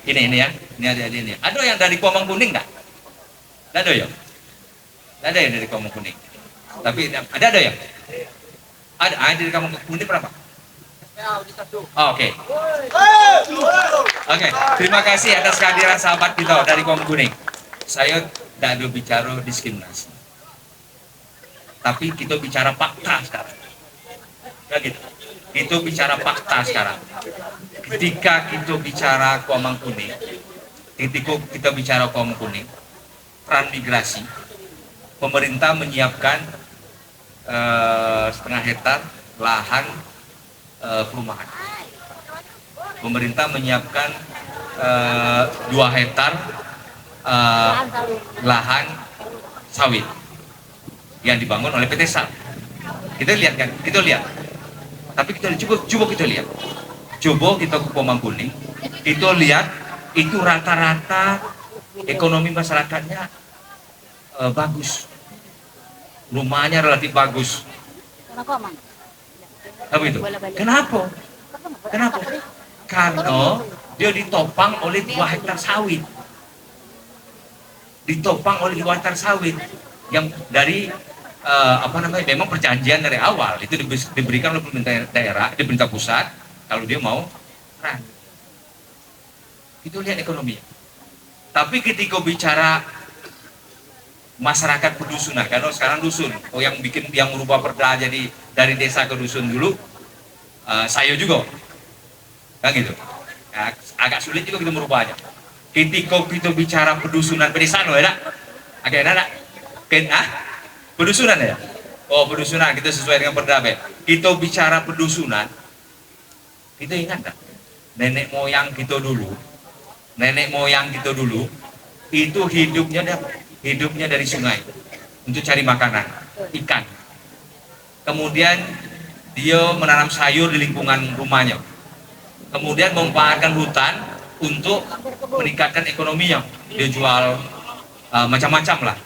Ini ya, ini ada ini. Ada yang dari Komang Kuning nggak? Nggak ada ya? Nggak ada yang dari Komang Kuning. Tapi ada ya? Ada dari Komang Kuning berapa? Oh, Oke, terima kasih atas kehadiran sahabat kita dari Komang Kuning. Saya tidak ada bicara diskriminasi, tapi kita bicara fakta sekarang. Nah, gitu. Itu bicara fakta sekarang. Ketika kita bicara Komang Kuning, ketika kita bicara Komang Kuning, transmigrasi, pemerintah menyiapkan setengah hektar lahan perumahan. Pemerintah menyiapkan 2 hektar lahan sawit yang dibangun oleh PT SAL. Kita lihat kan? Kita lihat. Tapi kita coba kita lihat. Coba kita ke Komang Kuning, kita lihat itu rata-rata ekonomi masyarakatnya bagus. Rumahnya relatif bagus. Apa itu? Kenapa? Kenapa? Karena dia ditopang oleh 2 hektar sawit. Ditopang oleh 2 hektar sawit yang dari memang perjanjian dari awal itu diberikan oleh pemerintah daerah, pemerintah pusat kalau dia mau peran. Itu lihat ekonominya. Tapi ketika bicara masyarakat pedusunan, karena sekarang dusun, yang merubah perda jadi dari desa ke dusun dulu, saya juga, kan gitu. Ya, agak sulit juga kita merubahnya. Ketika kita bicara pedusunan pedesaan, ada, agak ada, pedusunan ya. Oh pedusunan kita sesuai dengan perda. Kita bicara pedusunan, kita ingat tak? Nenek moyang kita dulu itu hidupnya dari sungai untuk cari makanan, ikan. Kemudian dia menanam sayur di lingkungan rumahnya. Kemudian memanfaatkan hutan untuk meningkatkan ekonominya. Dia jual macam-macam lah,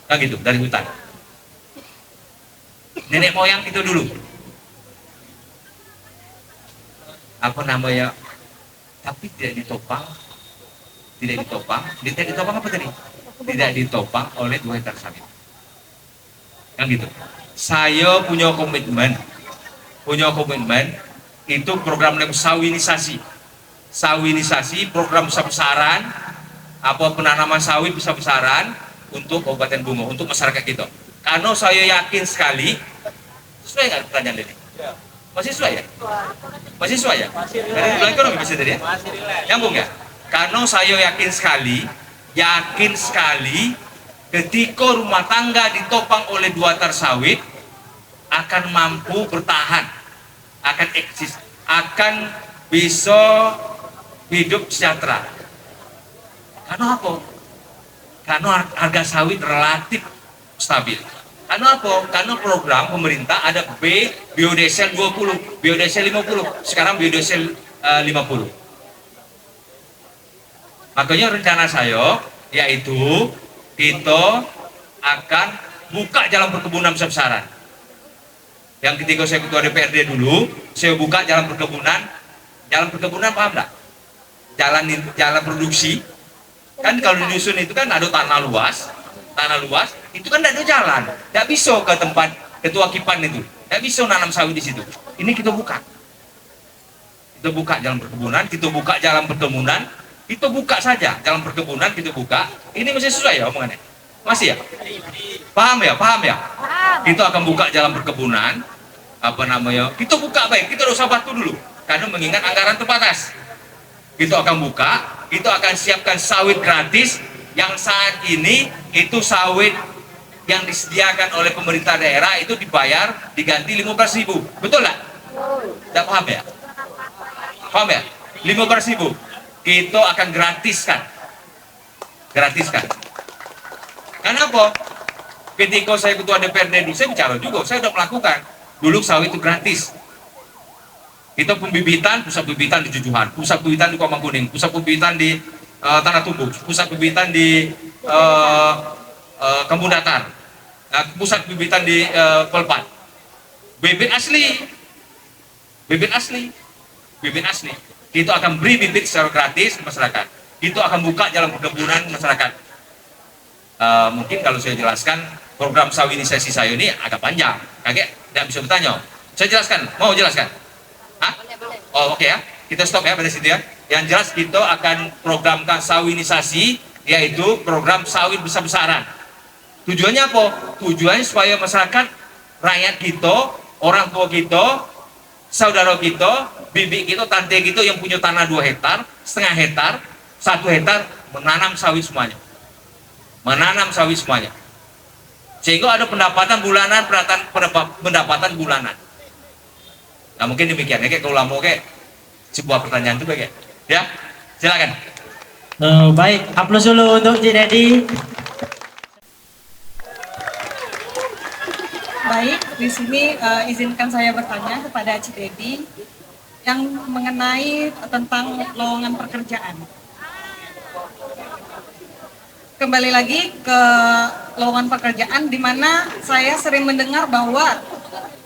kan gitu dari hutan. Nenek moyang itu dulu. Apa namanya? Tapi tidak ditopang apa tadi? Tidak ditopang oleh 2 hektar sawit. Kan gitu. Saya punya komitmen itu program sawinisasi. Sawinisasi program besar-besaran, penanaman sawit besar-besaran untuk Kabupaten Bungo, untuk masyarakat kita. Karena saya yakin sekali, sesuai nggak pertanyaan ini? Masih sesuai ya? Masih sesuai ya? Dari bulan ekonomi masih tadi ya? Nyambung ya? Karena saya yakin sekali ketika rumah tangga ditopang oleh 2 hektar sawit akan mampu bertahan, akan eksis, akan bisa hidup sejahtera. Karena apa? Karena harga sawit relatif stabil. Karena apa? Karena program pemerintah ada biodiesel 20, biodiesel 50, sekarang biodiesel 50. Makanya rencana saya yaitu kita akan buka jalan perkebunan besar-besaran. Yang ketika saya ketua DPRD dulu, saya buka jalan perkebunan. Jalan perkebunan paham nggak? Jalan produksi. Kan kalau di dusun itu kan ada tanah luas itu kan tidak ada jalan, tidak bisa ke tempat ketua kipan itu, tidak bisa nanam sawit di situ. Ini kita buka jalan perkebunan, kita buka jalan perkebunan, kita buka saja jalan perkebunan, kita buka. Ini masih sesuai ya omongannya? Masih ya? Paham ya? Kita akan buka jalan perkebunan, kita buka baik, kita harus sabar dulu, karena mengingat anggaran terbatas. Kita akan buka, kita akan siapkan sawit gratis. Yang saat ini itu sawit yang disediakan oleh pemerintah daerah itu dibayar diganti 15.000, betul nggak? Tidak paham ya? Paham ya? 15.000 kita akan gratiskan. Kenapa? Ketika saya ketua DPRD dulu, saya bicara juga, saya sudah melakukan. Dulu sawit itu gratis. Kita pembibitan, pusat pembibitan di Jujuhan, pusat pembibitan di Komang Kuning, pusat pembibitan di Tanah Tumbuk, pusat pembibitan di Kampung Datar, pusat pembibitan di Pelpat. Bibit asli. Kita akan beri bibit secara gratis ke masyarakat. Kita akan buka jalan perkebunan masyarakat. Mungkin kalau saya jelaskan program sawinisasi saya ini agak panjang, kakek tidak bisa bertanya. Saya jelaskan, mau jelaskan? Hah? Oh oke ya, kita stop ya pada situ ya. Yang jelas kita akan programkan sawinisasi, yaitu program sawit besar-besaran. Tujuannya apa? Tujuannya supaya masyarakat, rakyat kita, orang tua kita, saudara kita, bibi kita, tante kita yang punya tanah 2 hektar, setengah hektar, 1 hektar, menanam sawit semuanya. Sehingga ada pendapatan bulanan, pendapatan bulanan. Nah mungkin demikian ya, kalau lama sebuah pertanyaan itu kayak, ya silakan. Baik, aplaus dulu untuk Cik Dedi. Baik, di sini izinkan saya bertanya kepada Cik Dedi yang mengenai tentang lowongan pekerjaan. Kembali lagi ke lowongan pekerjaan, di mana saya sering mendengar bahwa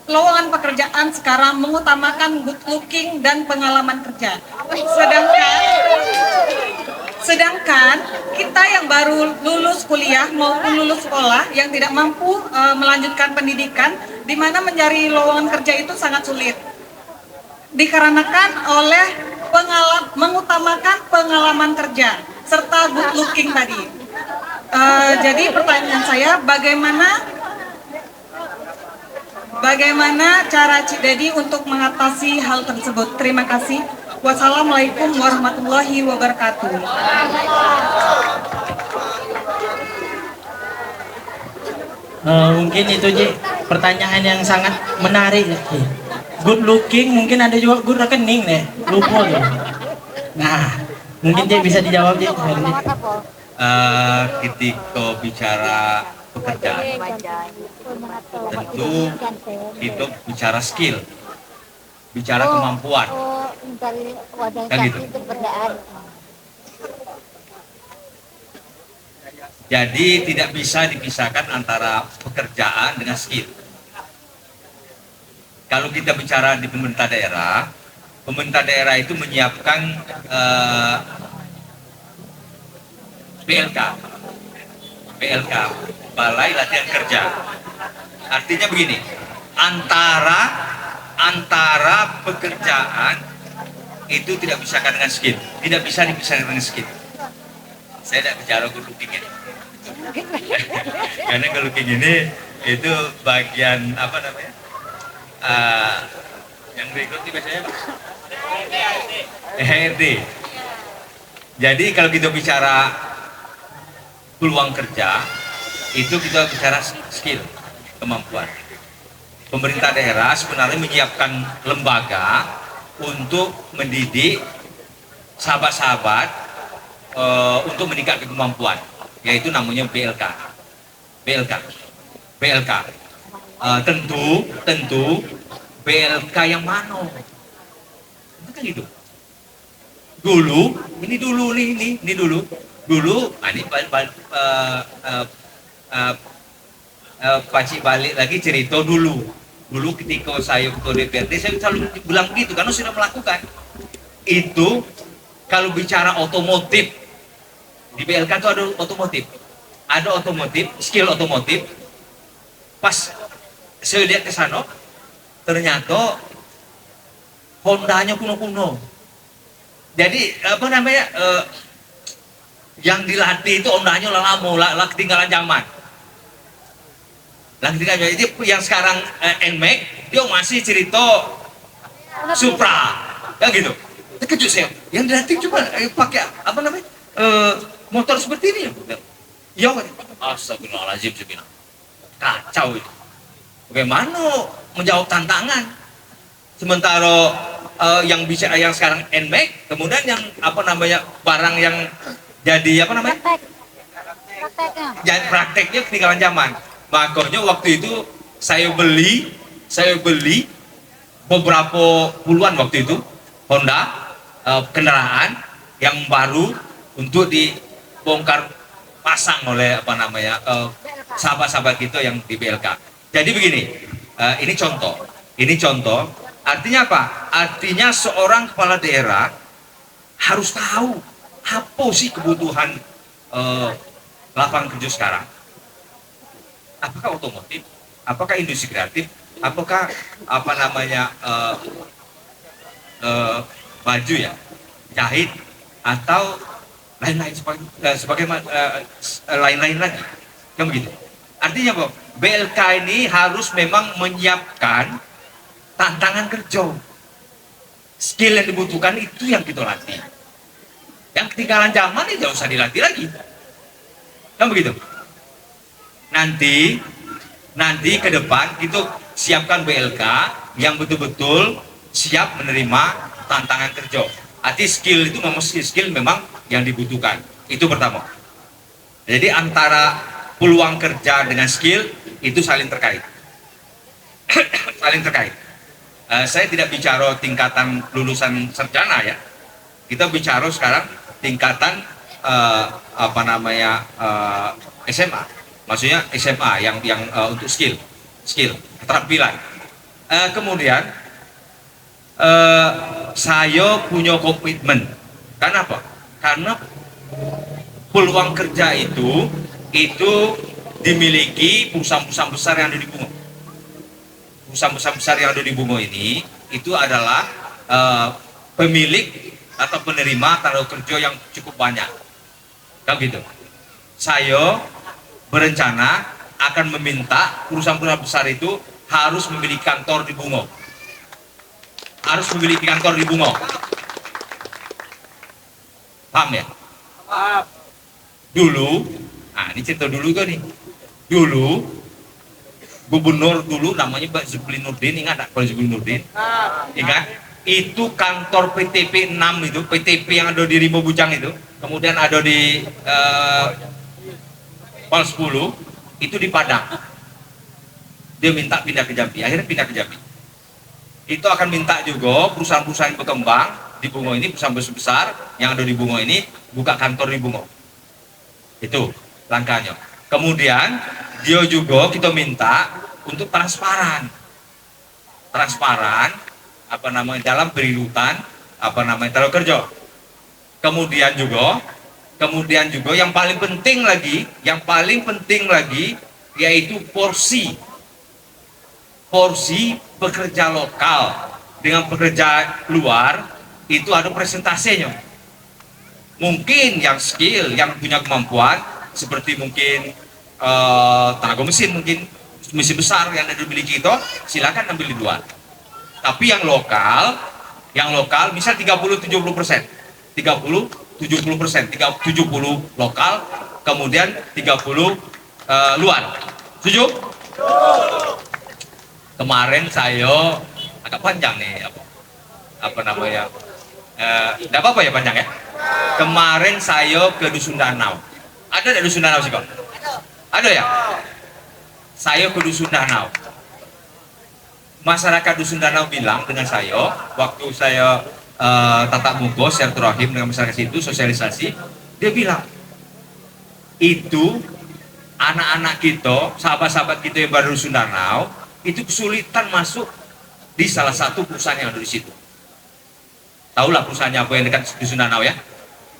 lowongan pekerjaan sekarang mengutamakan good looking dan pengalaman kerja. Sedangkan kita yang baru lulus kuliah maupun lulus sekolah yang tidak mampu melanjutkan pendidikan, di mana mencari lowongan kerja itu sangat sulit. Dikarenakan oleh mengutamakan pengalaman kerja serta good looking tadi. Jadi pertanyaan saya, bagaimana cara Cik Dedi untuk mengatasi hal tersebut? Terima kasih. Wassalamualaikum warahmatullahi wabarakatuh. Mungkin itu Cik, pertanyaan yang sangat menarik. Good looking, mungkin ada juga good rekening deh, lupa tuh. Nah, mungkin Cik bisa dijawab Cik. Ketika bicara pekerjaan, tentu kita bicara skill, bicara kemampuan, kan gitu. Jadi tidak bisa dipisahkan antara pekerjaan dengan skill. Kalau kita bicara di pemerintah daerah itu menyiapkan PLK, Balai Latihan Kerja. Artinya begini, antara pekerjaan itu tidak dipisahkan dengan skill, tidak bisa dipisahkan dengan skill. Saya tidak bicara good looking ini, karena good looking ini itu bagian apa namanya? Yang berikut biasanya HRD. Jadi kalau kita bicara peluang kerja, itu kita bicara skill, kemampuan. Pemerintah daerah sebenarnya menyiapkan lembaga untuk mendidik sahabat-sahabat untuk meningkatkan kemampuan, yaitu namanya PLK. Tentu PLK yang mana? Itu kan gitu. Dulu, ini Pakcik balik lagi cerita dulu ketika saya ketua DPRD, saya selalu bilang begitu karena sudah melakukan itu. Kalau bicara otomotif, di BLK itu ada otomotif, skill otomotif. Pas saya lihat ke sana, ternyata Hondanya kuno-kuno. Jadi apa namanya, yang dilatih itu Hondanya lama, ketinggalan zaman. Jadi yang sekarang NMAX, dia masih cerita Supra, kan gitu. Terkejut saya, yang dilatih cuma pakai apa namanya, motor seperti ini. Ya, astagfirullahaladzim, sebenarnya kacau itu. Bagaimana menjawab tantangan? Sementara yang bisa yang sekarang NMAX, kemudian yang apa namanya barang yang jadi apa namanya Prakteknya. jadi prakteknya ketinggalan zaman. Makanya waktu itu saya beli beberapa puluhan waktu itu Honda kendaraan yang baru untuk dibongkar pasang oleh apa namanya sahabat-sahabat kita yang di BLK. Jadi begini, ini contoh. Artinya apa? Artinya seorang kepala daerah harus tahu apa sih kebutuhan lapangan kerja sekarang. Apakah otomotif? Apakah industri kreatif? Apakah apa namanya baju ya, jahit atau lain-lain lain-lain lagi, kan begitu. Artinya apa? BLK ini harus memang menyiapkan tantangan kerja. Skill yang dibutuhkan itu yang kita latih. Yang ketinggalan zaman itu tidak usah dilatih lagi, kan begitu. Nanti ke depan kita siapkan BLK yang betul-betul siap menerima tantangan kerja. Arti skill itu memang skill memang yang dibutuhkan. Itu pertama. Jadi antara peluang kerja dengan skill itu saling terkait. Saling terkait. Saya tidak bicara tingkatan lulusan sarjana ya. Kita bicara sekarang tingkatan SMA. Maksudnya SMA yang untuk skill, keterampilan. Kemudian saya punya komitmen. Kenapa? Karena peluang kerja itu dimiliki perusahaan-perusahaan besar yang ada di Bungo. Perusahaan besar yang ada di Bungo ini itu adalah pemilik atau penerima tenaga kerja yang cukup banyak. Kan gitu. Saya berencana akan meminta perusahaan-perusahaan besar itu harus memiliki kantor di Bungo. Harus memiliki kantor di Bungo. Paham ya? Paham. Dulu, ini cerita dulu kan nih. Dulu, gubernur dulu namanya Pak Zubli Nurdin, ingat tak Pak Zubli Nurdin? Ingat? Itu kantor PTP 6 itu, PTP yang ada di Rimau Bujang itu, kemudian ada di Pol 10, itu di Padang. Dia minta pindah ke Jambi, akhirnya pindah ke Jambi. Itu akan minta juga perusahaan-perusahaan berkembang di Bungo ini, perusahaan besar yang ada di Bungo ini, buka kantor di Bungo. Itu langkahnya. Kemudian dia juga kita minta untuk transparan dalam perirutan tenaga kerja. Kemudian juga yang paling penting lagi yaitu porsi pekerja lokal dengan pekerja luar itu ada presentasinya. Mungkin yang skill, yang punya kemampuan seperti mungkin tenaga mesin besar yang ada dimiliki itu silakan ambil di luar. Tapi yang lokal misal 30-70%, 30-70%, 70 lokal, kemudian 30 luar. Setuju? Kemarin saya agak panjang nih tidak apa-apa ya panjang ya. Kemarin saya ke Dusun Danau. Ada di Dusun Danau sih kok? Ada ya? Saya ke Dusun Danau. Masyarakat Dusun Danau bilang dengan saya waktu saya tatap muka silaturahim dengan masyarakat situ, sosialisasi, dia bilang itu anak-anak kita, sahabat-sahabat kita yang baru Dusun Danau itu kesulitan masuk di salah satu perusahaan yang ada di situ. Tahulah perusahaannya apa yang dekat Dusun Danau ya?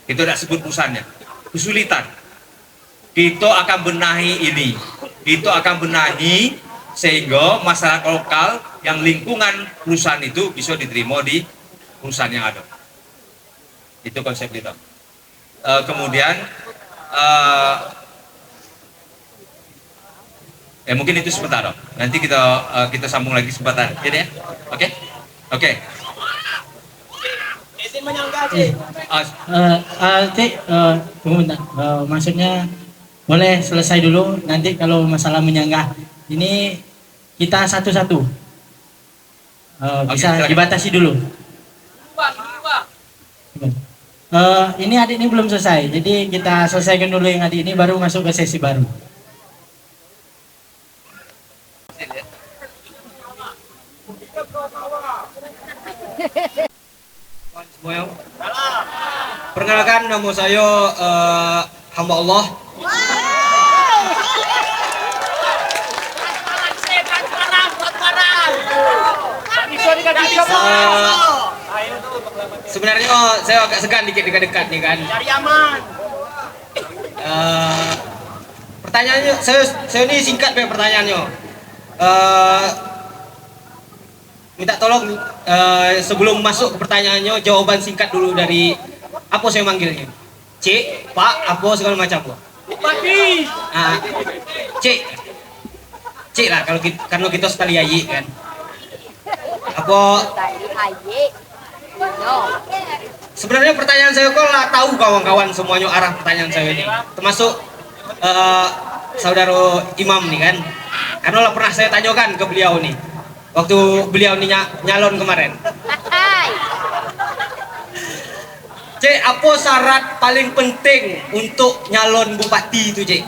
Kita tidak sebut perusahaannya. Kesulitan. Kita akan benahi ini. Kita akan benahi sehingga masyarakat lokal yang lingkungan perusahaan itu bisa diterima di perusahaan yang ada. Itu konsep kita. Kemudian mungkin itu sebentar. Nanti kita sambung lagi sebentar. Jadi ya. Oke? Oke. Tunggu bentar. Maksudnya boleh selesai dulu. Nanti kalau masalah menyanggah ini kita satu-satu. Bisa silakan. dibatasi dulu. Ini adik ini belum selesai, jadi kita selesaikan dulu yang adik ini, baru masuk ke sesi baru. Semuanya. Perkenalkan, nama saya hamba Allah. Sebenarnya saya agak segan dikit dekat-dekat nih kan. Cari aman. Pertanyaannya, saya ini singkat pertanyaannya. Minta tolong sebelum masuk ke pertanyaannya, jawaban singkat dulu dari apa saya manggilnya. Cik, Pak, apa segala macam. Bupati. Cik. Cik lah kalau kita sekali ayi kan. Apa sebenarnya pertanyaan saya kok lah tahu kawan-kawan semuanya arah pertanyaan saya ini, termasuk saudara Imam nih kan, karena lah pernah saya tanyakan ke beliau nih waktu beliau nih nyalon kemarin. Cik, apa syarat paling penting untuk nyalon bupati itu, Cik?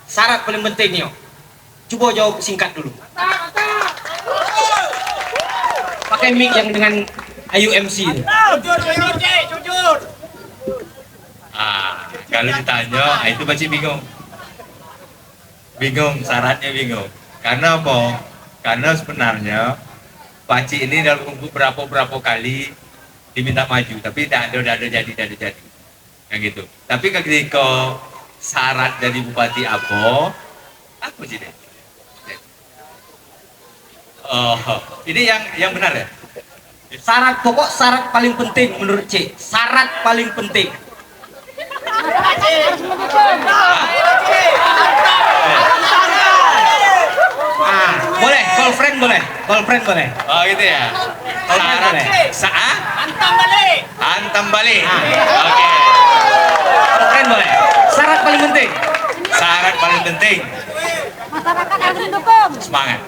Syarat paling pentingnya, coba jawab singkat dulu. Pakai mic yang dengan Ayu MC itu. Jujur. Kalau ditanya, itu masih bingung. Syaratnya bingung. Karena apa? Karena sebenarnya Pak Cik ini dalam berapa kali diminta maju, tapi tidak ada jadi. Yang gitu. Tapi ketika syarat jadi bupati apa sih deh? Oh, ini yang benar ya? Syarat paling penting menurut Cik. Syarat paling penting. Boleh, call friend boleh. Oh gitu ya. Syarat boleh. Hantam balik. Oke. Call friend boleh. Syarat paling penting. Syarat paling penting. Masyarakat harus mendukung. Semangat.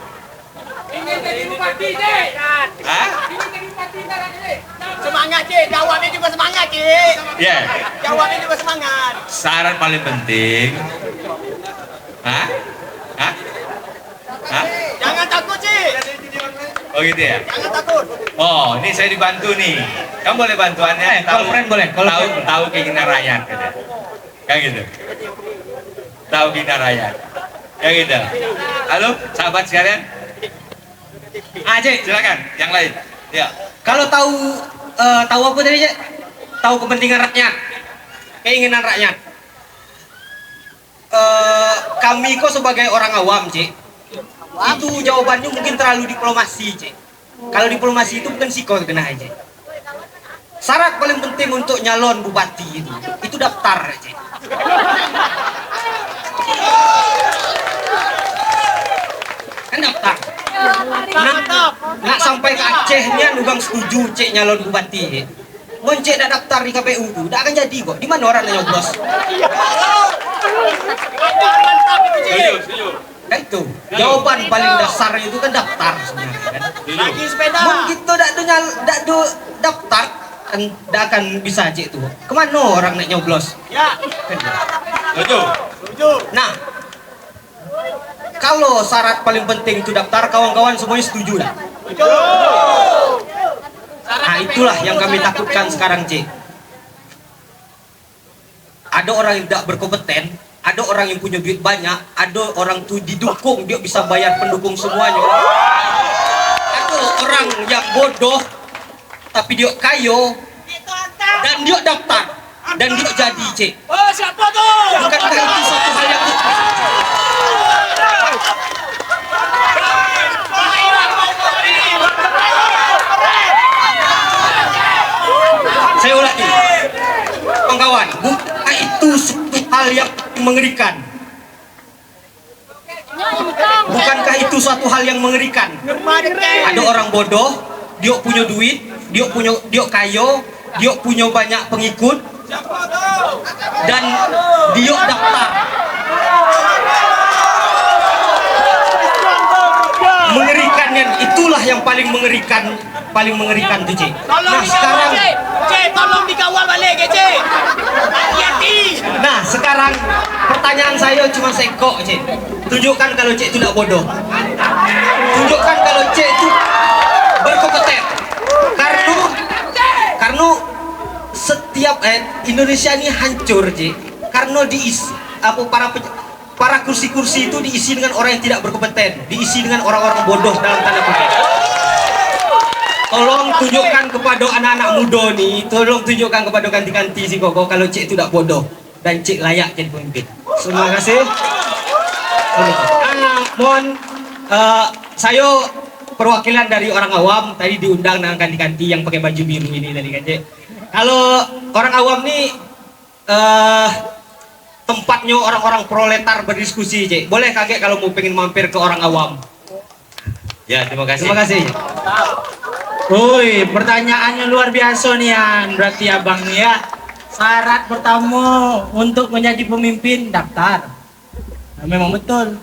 Semangat Cik, jawabnya juga semangat Cik. Ya. Jawabnya juga semangat. Syarat paling penting. Jangan takut Cik. Oh gitu ya. Jangan takut. Oh, ini saya dibantu nih. Kamu boleh bantuannya? Call friend boleh. Tahu keinginan rakyat, gitu. Kayak gitu. Tahu keinginan rakyat. Kayak gitu. Halo, sahabat sekalian. Cik, Silakan, yang lain. Ya. kalau tahu apa tadi, Cik? Tahu kepentingan rakyat, keinginan rakyat. Kami kok sebagai orang awam, Cik, itu jawabannya mungkin terlalu diplomasi, Cik. Kalau diplomasi itu bukan siko kena aja. Syarat paling penting untuk nyalon bupati itu daftar, Cik. Kan daftar. Nak sampai ke Aceh nya nugang setuju Cik nyalon bupati. Mon Cik dah daftar di KPU tu, dah akan jadi kok. Di mana orang nak nyoblos? Setuju. Kan itu. Jawaban paling dasar itu kan daftar sebenarnya kan. Lagi sepeda. Mon kita dak ada daftar kan dak akan bisa Cik tu. Kemana orang nak nyoblos? Ya. Kan gitu. Setuju. Nah, kalau syarat paling penting itu daftar, kawan-kawan semuanya setuju dah. Nah, itulah yang kami takutkan sekarang, Cik. Ada orang yang tidak berkompeten, ada orang yang punya duit banyak, ada orang tuh didukung, dia bisa bayar pendukung semuanya. Ada orang yang bodoh, tapi dia kayo, dan dia daftar, dan dia jadi, Cik. Oh, siapa tuh? Bukankah itu suatu hal yang saya ulangi, kawan-kawan, bukan itu suatu hal yang mengerikan. Bukankah itu suatu hal yang mengerikan? Ada orang bodoh, dia punya duit, dia kayo, dia punya banyak pengikut, dan dia daftar. Mengerikannya itulah yang paling paling mengerikan tuh, Cik. Tolong Nah, dikawal, sekarang Cik. Cik, tolong dikawal balik, Cik. Hati-hati. Nah, sekarang pertanyaan saya cuma sekok, Cik. Tunjukkan kalau Cik itu tidak bodoh. Tunjukkan kalau Cik itu berkompeten. Karena setiap Indonesia ini hancur, Cik. Karena para kursi-kursi itu diisi dengan orang yang tidak berkompeten, diisi dengan orang-orang bodoh dalam tanda kutip. Tolong tunjukkan kepada anak-anak muda nih, tolong tunjukkan kepada ganti-ganti si Koko kalau Cik itu tidak bodoh dan Cik layak jadi pemimpin. Terima kasih. Mohon saya perwakilan dari orang awam tadi diundang dengan ganti-ganti yang pakai baju biru ini tadi kan, Cik. Kalau orang awam nih tempatnya orang-orang proletar berdiskusi, Cik. Boleh kaget kalau mau pengen mampir ke orang awam. Ya, terima kasih. Terima kasih. Woi, pertanyaannya luar biasa nih Yan. Berarti abang nih ya. Syarat pertama untuk menjadi pemimpin daftar. Nah, memang betul.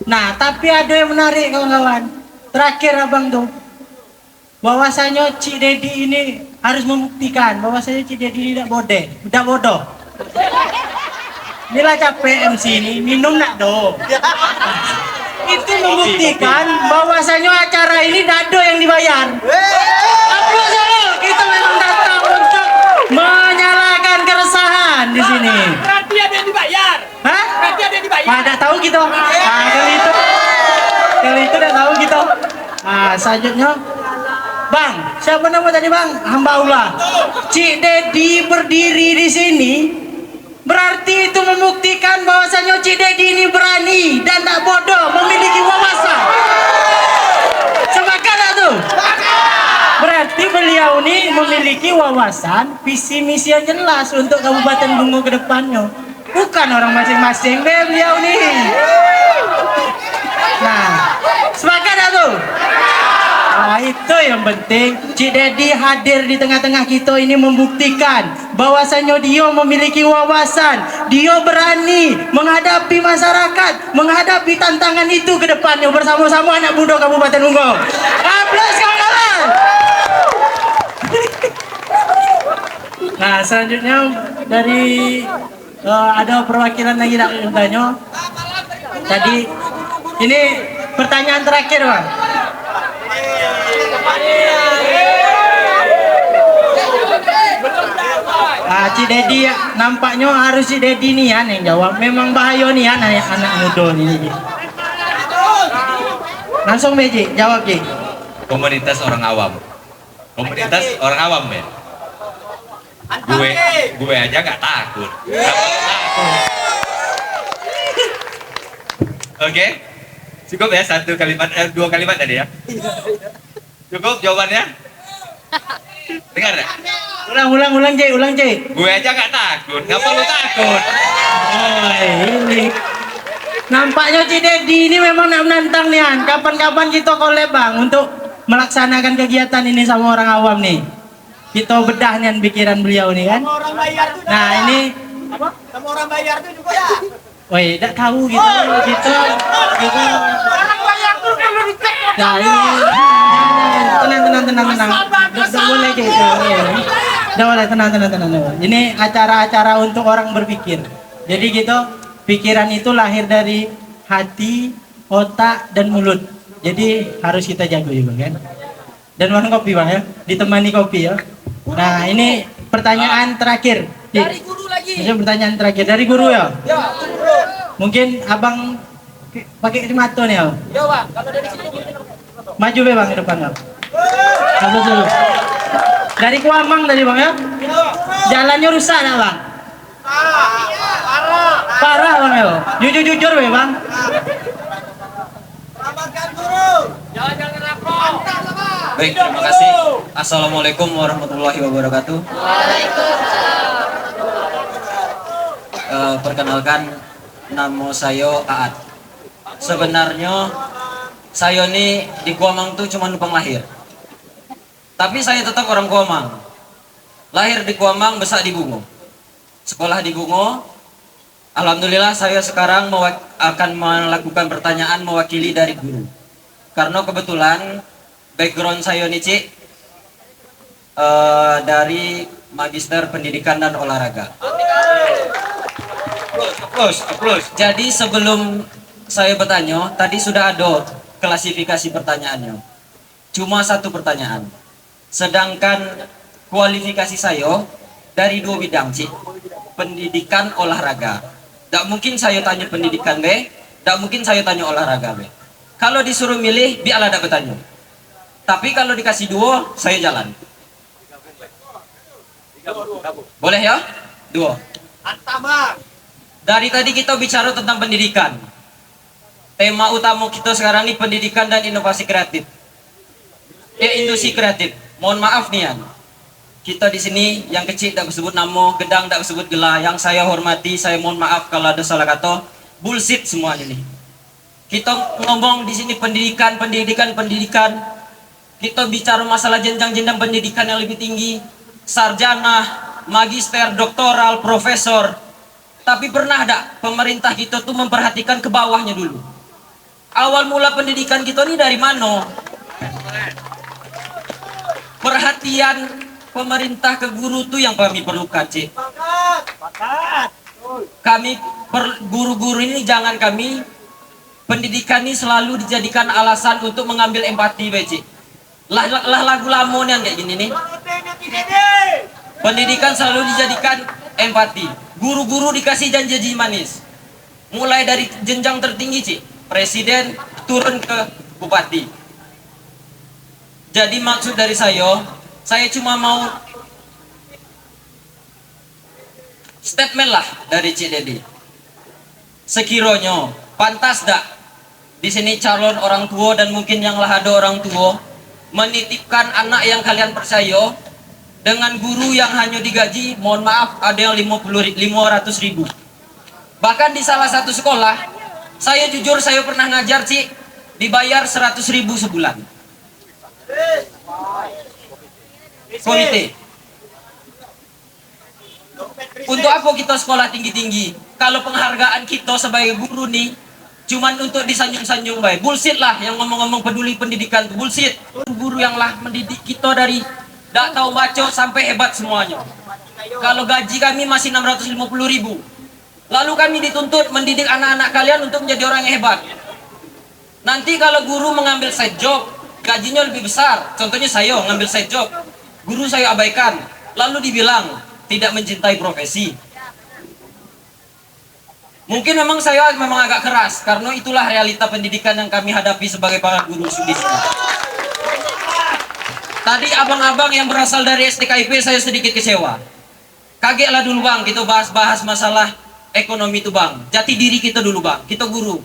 Nah, tapi ada yang menarik kawan-kawan. Terakhir abang tuh, bahwasanya Cik Dedi ini harus membuktikan bahwasanya Cik Dedi ini tidak bodoh. Inilah capek MC ini, minum nak do. Itu membuktikan bahwasanya acara ini dado yang dibayar. Aplaus dulu, kita memang datang untuk menyalakan keresahan di sini. Berarti ada yang dibayar. Hah? Berarti ada yang dibayar. Tidak tahu kita. Nah, kali itu tidak tahu kita. Nah, selanjutnya, Bang, siapa nama tadi Bang? Hamba Allah. Cik Dedi berdiri di sini. Berarti itu membuktikan bahwasanya Cik Dedi ini berani dan tak bodoh, memiliki wawasan. Sepakat tak tuh? Berarti beliau ini memiliki wawasan, visi misi yang jelas untuk Kabupaten Bungo ke depannya. Bukan orang masing-masing beliau nih. Nah, sepakat tak tuh? Nah, itu yang penting. Cik Dedi hadir di tengah-tengah kita ini membuktikan bahwasanya dia memiliki wawasan, dia berani menghadapi masyarakat, menghadapi tantangan itu ke depannya bersama-sama anak muda Kabupaten Bungo. Aplaus kawan-kawan. Nah, selanjutnya dari ada perwakilan lagi nak bertanya. Tadi ini pertanyaan terakhir, Bang. Cik Dedi nampaknya harus Cik Dedi nih yang jawab. Memang bahaya nih anak muda nih. Langsung Beji, jawab Ji. Komunitas orang awam. Komunitas orang awam ya. Gue aja nggak takut. Oke, cukup ya dua kalimat tadi ya. Cukup jawabannya? Dengar ya? Ulang Ji. Gue aja nggak takut, ngapa lu takut? Oh, ini. Nampaknya Cik Dedi ini memang nak menantang nih An. Kapan-kapan kita collab Bang untuk melaksanakan kegiatan ini sama orang awam nih. Kita bedah nih pikiran beliau nih kan. Sama orang bayar tuh. Nah ini Apa? Sama orang bayar tuh juga ya. woi, tidak tahu gitu. Orang bayar tuh kalau dicek. Nah, ini tenang. Tidak boleh gitu. Tidak boleh tenang. Ini acara-acara untuk orang berpikir. Jadi gitu, pikiran itu lahir dari hati, otak, dan mulut. Jadi harus kita jaga juga kan. Dan warna kopi Bang ya, ditemani kopi ya. Nah ini pertanyaan terakhir. Dari guru lagi. Ini pertanyaan terakhir dari guru ya. Ya, guru. Mungkin abang pakai kacamata nih ya. Ya, Bang. Kalau dari sini Maju be Bang ke depan Bang. Halo dulu. Dari Kuamang tadi Bang ya. Jalannya rusak ya Bang. Parah Bang ya. Jujur be Bang. selamatkan guru. Jangan lapor. Baik, terima kasih. Assalamualaikum warahmatullahi wabarakatuh. Perkenalkan, nama saya Aat. Sebenarnya saya ini di Kuamang tuh cuma numpang lahir. Tapi saya tetap orang Kuamang. Lahir di Kuamang, besar di Bungo. Sekolah di Bungo. Alhamdulillah saya sekarang akan melakukan pertanyaan mewakili dari guru. Karena kebetulan background saya nih Cik, dari Magister Pendidikan dan Olahraga. Applause. Jadi sebelum saya bertanya, tadi sudah ada klasifikasi pertanyaannya. Cuma satu pertanyaan. Sedangkan kualifikasi saya dari 2 bidang, Cik. Pendidikan, olahraga. Tidak mungkin saya tanya pendidikan B, tidak mungkin saya tanya olahraga B. Kalau disuruh milih, biarlah tidak bertanya. Tapi kalau dikasih 2, saya jalan. Boleh ya? 2. Dari tadi kita bicara tentang pendidikan. Tema utama kita sekarang ini pendidikan dan inovasi kreatif. Industri kreatif. Mohon maaf nih ya. Kita di sini yang kecil tidak sebut nama, gedang tidak sebut gelar. Yang saya hormati, saya mohon maaf kalau ada salah kata. Bullshit semua ini. Kita ngomong di sini pendidikan. Kita bicara masalah jenjang-jenjang pendidikan yang lebih tinggi. Sarjana, magister, doktoral, profesor. Tapi pernah ada pemerintah kita tuh memperhatikan ke bawahnya dulu. Awal mula pendidikan kita ini dari mana? Perhatian pemerintah ke guru tuh yang kami perlukan, Cik. Kami guru-guru ini jangan kami pendidikan ini selalu dijadikan alasan untuk mengambil empati, Cik. Lah lagu lama nih kayak gini nih. Pendidikan selalu dijadikan empati. Guru-guru dikasih janji manis. Mulai dari jenjang tertinggi, Cik. Presiden turun ke bupati. Jadi maksud dari saya cuma mau statement lah dari Cik Dedi. Sekiranya pantas dak di sini calon orang tua dan mungkin yang lah ada orang tua menitipkan anak yang kalian percaya dengan guru yang hanya digaji, mohon maaf, ada yang 500.000. Bahkan di salah satu sekolah, saya jujur saya pernah ngajar, Cik, dibayar 100.000 sebulan. Komite. Untuk apa kita sekolah tinggi-tinggi? Kalau penghargaan kita sebagai guru nih cuman untuk disanjung-sanjung baik. Bullshit lah yang ngomong-ngomong peduli pendidikan itu bullshit. Guru yang lah mendidik kita dari tidak tahu baca sampai hebat semuanya. Kalau gaji kami masih 650.000. Lalu kami dituntut mendidik anak-anak kalian untuk menjadi orang yang hebat. Nanti kalau guru mengambil side job, gajinya lebih besar. Contohnya saya ngambil side job, guru saya abaikan, lalu dibilang tidak mencintai profesi. Mungkin memang saya agak keras, karena itulah realita pendidikan yang kami hadapi sebagai para guru di sini. Tadi abang-abang yang berasal dari STKIP saya sedikit kecewa. Kagetlah dulu bang, kita bahas masalah ekonomi itu bang. Jati diri kita dulu bang, kita guru.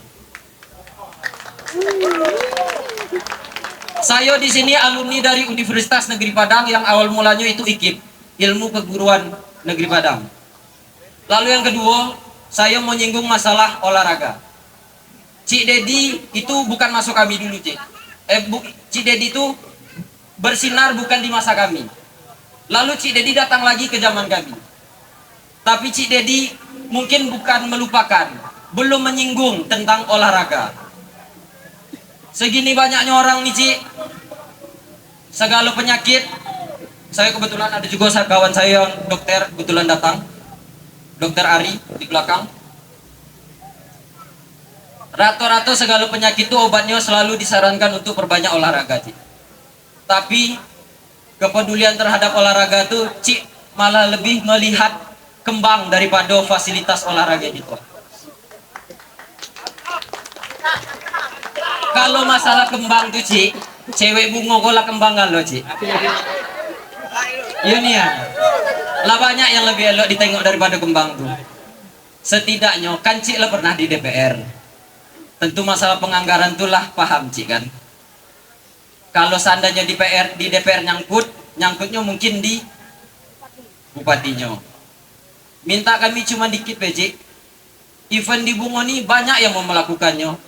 Saya di sini alumni dari Universitas Negeri Padang yang awal mulanya itu IKIP, Ilmu Keguruan Negeri Padang. Lalu yang kedua, saya mau nyinggung masalah olahraga. Cik Dedi itu bukan masuk kami dulu, Cik. Cik Dedi itu bersinar bukan di masa kami. Lalu Cik Dedi datang lagi ke zaman kami. Tapi Cik Dedi mungkin bukan melupakan, belum menyinggung tentang olahraga. Segini banyaknya orang nih, Cik. Segala penyakit. Saya kebetulan ada juga kawan saya yang dokter kebetulan datang. Dokter Ari di belakang. Rata-rata segala penyakit itu obatnya selalu disarankan untuk perbanyak olahraga, Cik. Tapi kepedulian terhadap olahraga itu, Cik, malah lebih melihat kembang daripada fasilitas olahraga gitu. Kalau masalah kembang tuh, Cik, cewek bunga kola kembang kan lo, Cik. Iya nih ya. Lah banyak yang lebih elok ditengok daripada kembang tuh. Setidaknya kan Cik lah pernah di DPR. Tentu masalah penganggaran tuh lah paham, Cik kan. Kalau seandainya di DPR nyangkutnya mungkin di bupatinya. Minta kami cuma dikit, Cik. Event di Bungo nih banyak yang mau melakukannya.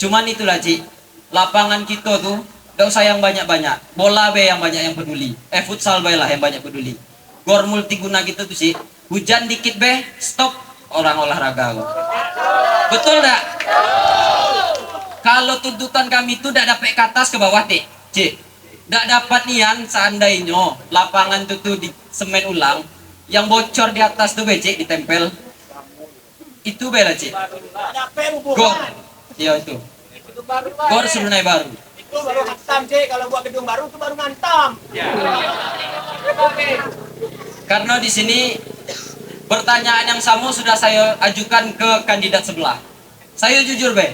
Cuman itulah, Cik, lapangan kita tuh gak usah yang banyak-banyak. Bola be yang banyak yang peduli. Futsal be lah yang banyak peduli. Gor multiguna gitu tuh, Cik. Hujan dikit be, stop orang olahraga. Betul gak? Kalau tuntutan kami itu tidak dapat ke atas ke bawah, Tik. Cik, ndak dapat nian seandainya lapangan tuh di semen ulang, yang bocor di atas tuh becek ditempel. Itu bela Cik. Ada apa hubungan? Gor. Iya itu. Itu baru Gor suruh naik baru. Itu baru hantam Cik, kalau buat gedung baru itu baru ngantam. Oke. Karena di sini pertanyaan yang sama sudah saya ajukan ke kandidat sebelah. Saya jujur be,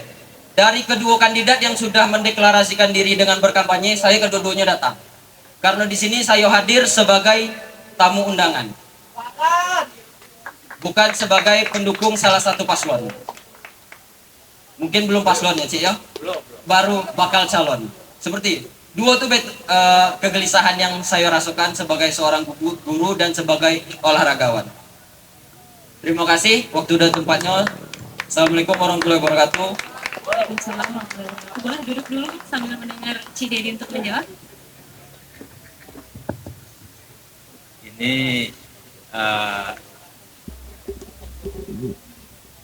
dari kedua kandidat yang sudah mendeklarasikan diri dengan berkampanye, saya kedua-duanya datang. Karena di sini saya hadir sebagai tamu undangan, bukan sebagai pendukung salah satu paslon. Mungkin belum paslon ya Cik ya? Baru bakal calon. Seperti itu. Dua tuh kegelisahan yang saya rasakan sebagai seorang guru dan sebagai olahragawan. Terima kasih waktu dan tempatnya. Assalamualaikum warahmatullahi wabarakatuh. Waalaikumsalam warahmatullahi wabarakatuh. Boleh duduk dulu sambil mendengar Ci Dedi untuk menjawab. Ini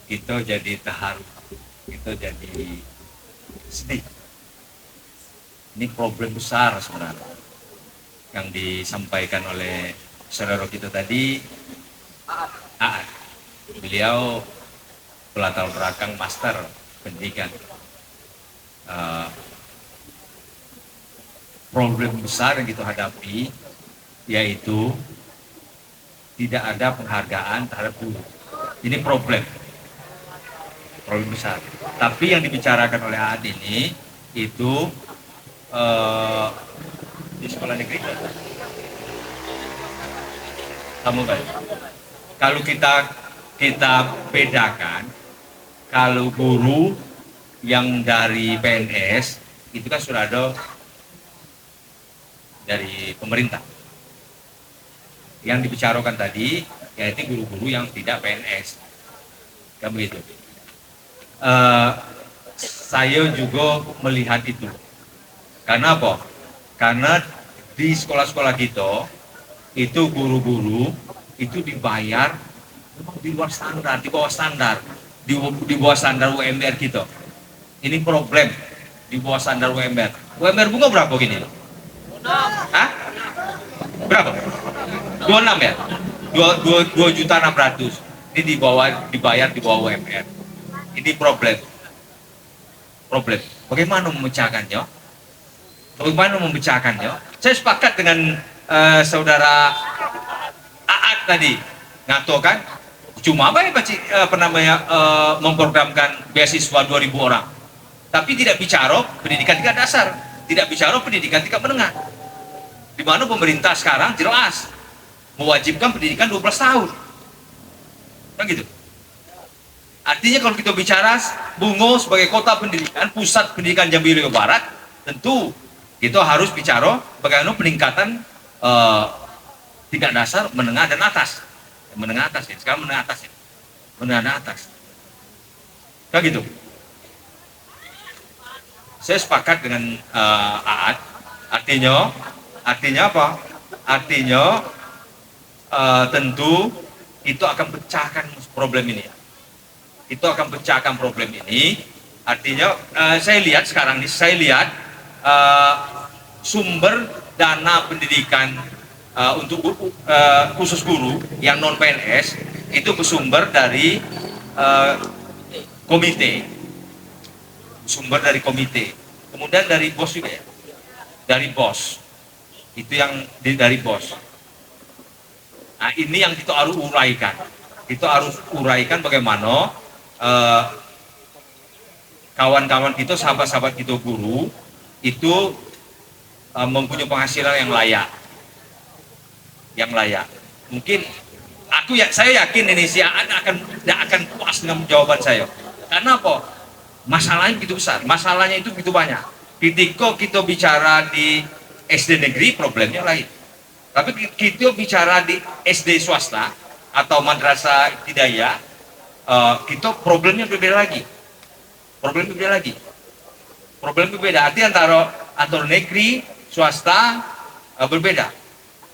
kita jadi terharu, kita jadi sedih. Ini problem besar sebenarnya yang disampaikan oleh saudara kita tadi. Aat, beliau pelatar belakang master pendidikan. Problem besar yang kita hadapi yaitu tidak ada penghargaan terhadap guru. Ini problem besar. Tapi yang dibicarakan oleh Aad ini itu di sekolah negeri. Kamu kan? Kalau kita bedakan, kalau guru yang dari PNS itu kan sudah ada dari pemerintah. Yang dibicarakan tadi yaitu guru-guru yang tidak PNS, kan begitu. Saya juga melihat itu. Karena apa? Karena di sekolah-sekolah kita itu guru-guru itu dibayar memang di luar standar, di bawah standar, di bawah standar UMR kita. Ini problem di bawah standar UMR. UMR bunga berapa gini? Hah? Berapa? 26 ya? 2.600.000. Ini dibayar di bawah UMR. Ini problem. Bagaimana memecahkannya? Saya sepakat dengan saudara Aat tadi ngatokan cuma memprogramkan beasiswa 2.000 orang, tapi tidak bicara pendidikan tingkat dasar, tidak bicara pendidikan tingkat menengah, di mana pemerintah sekarang jelas mewajibkan pendidikan 12 tahun, kan gitu. Artinya kalau kita bicara Bungo sebagai kota pendidikan, pusat pendidikan Jambi Jawa Barat, tentu kita harus bicara bagaimana peningkatan tingkat dasar, menengah dan atas. Menengah atas ya, sekarang menengah atas ya. Menengah dan atas. Kan gitu. Saya sepakat dengan Aat. Artinya apa? Artinya tentu itu akan pecahkan problem ini. Artinya saya lihat sekarang ini, sumber dana pendidikan untuk khusus guru yang non PNS itu bersumber dari komite, kemudian dari bos juga ya, dari bos itu yang dari bos. Nah ini yang kita harus uraikan, bagaimana kawan-kawan kita, sahabat-sahabat kita guru itu mempunyai penghasilan yang layak. Mungkin saya yakin Indonesia tidak akan puas dengan jawaban saya. Karena apa? Masalahnya begitu besar, masalahnya itu begitu banyak. Ketika kita bicara di SD negeri problemnya lain. Tapi kita bicara di SD swasta atau madrasah ibtidaiyah, kita problemnya berbeda lagi. Problem berbeda. Artinya antara negeri, swasta berbeda.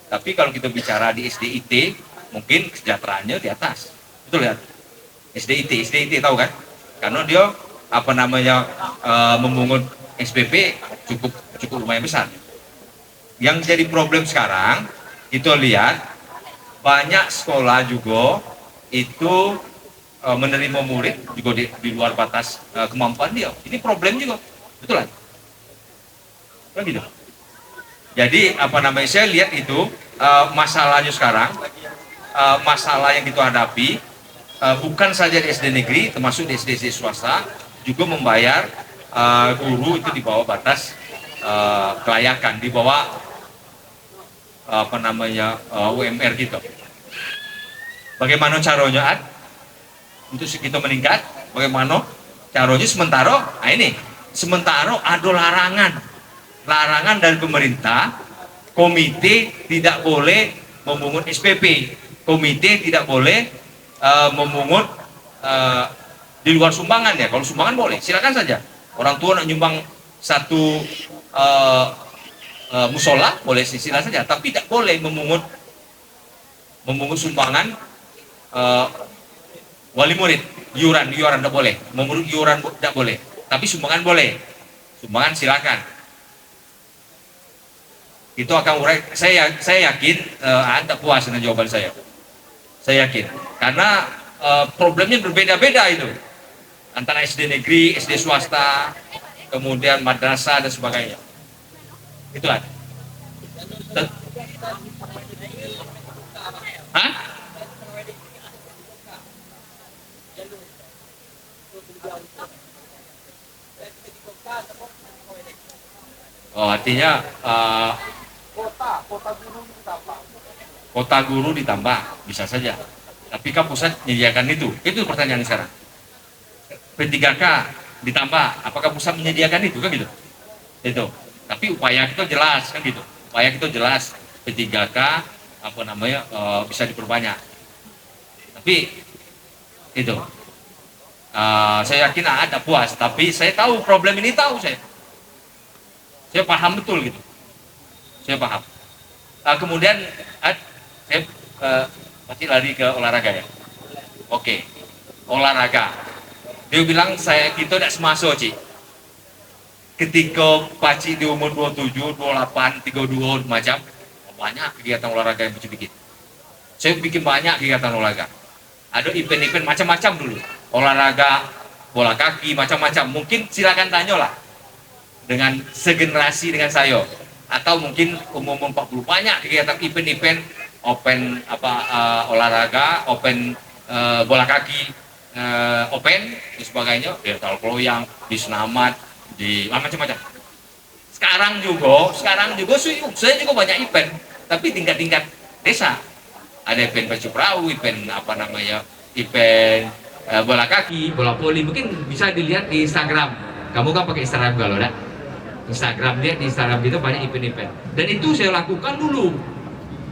Tapi kalau kita bicara di SDIT, mungkin kesejahteraannya di atas. Betul ya? SDIT tahu kan? Karena dia memungut SPP cukup cukup lumayan besar. Yang jadi problem sekarang itu lihat banyak sekolah juga itu menerima murid juga di luar batas kemampuan dia. Ini problem juga, betul kan? Kan gitu. Jadi apa namanya, saya lihat itu masalahnya sekarang, masalah yang kita hadapi bukan saja di SD negeri, termasuk di SD swasta juga membayar guru itu di bawah batas kelayakan, di bawah apa namanya UMR gitu. Bagaimana caranya untuk kita meningkat? Bagaimana caranya? Sementara ada larangan dari pemerintah, komite tidak boleh memungut SPP, komite tidak boleh memungut di luar sumbangan ya. Kalau sumbangan boleh, silakan saja. Orang tua nak nyumbang satu musola boleh, silakan saja, tapi tidak boleh memungut sumbangan wali murid, iuran tidak boleh, memungut iuran tidak boleh, tapi sumbangan boleh. Sumbangan silakan. Itu akan urai. Saya yakin Anda puas dengan jawaban saya. Saya yakin, karena problemnya berbeda-beda itu antara SD negeri, SD swasta, kemudian madrasah dan sebagainya. Itu ada. Hah? Oh, artinya kota guru ditambah bisa saja, tapi kan pusat menyediakan itu pertanyaan sekarang. P3K ditambah, apakah pusat menyediakan itu, kan gitu? Itu, tapi upaya kita jelas, kan gitu, upaya kita jelas, P3K apa namanya bisa diperbanyak, tapi itu saya yakin ada puas, tapi saya tahu problem ini, saya paham betul gitu, saya paham. Kemudian saya pasti lari ke olahraga ya. Oke, olahraga. Dia bilang kita tidak semasuk, Ci. Ketika Paci di umur 27, 28, 32 macam, banyak kegiatan olahraga yang bikin. Saya bikin banyak kegiatan olahraga. Ada event-event macam-macam dulu. Olahraga, bola kaki, macam-macam. Mungkin silakan tanyalah dengan segenerasi dengan saya. Atau mungkin umum 40 banyak kegiatan event-event open olahraga, open bola kaki, open dan sebagainya, di Tal Kloyang, di Senamat, di macam-macam. Sekarang juga saya juga banyak event, tapi tingkat-tingkat desa. Ada event baju perahu, event event bola kaki, bola voli, mungkin bisa dilihat di Instagram. Kamu kan pakai Instagram kalau enggak? Instagram, lihat di Instagram itu banyak event-event. Dan itu saya lakukan dulu,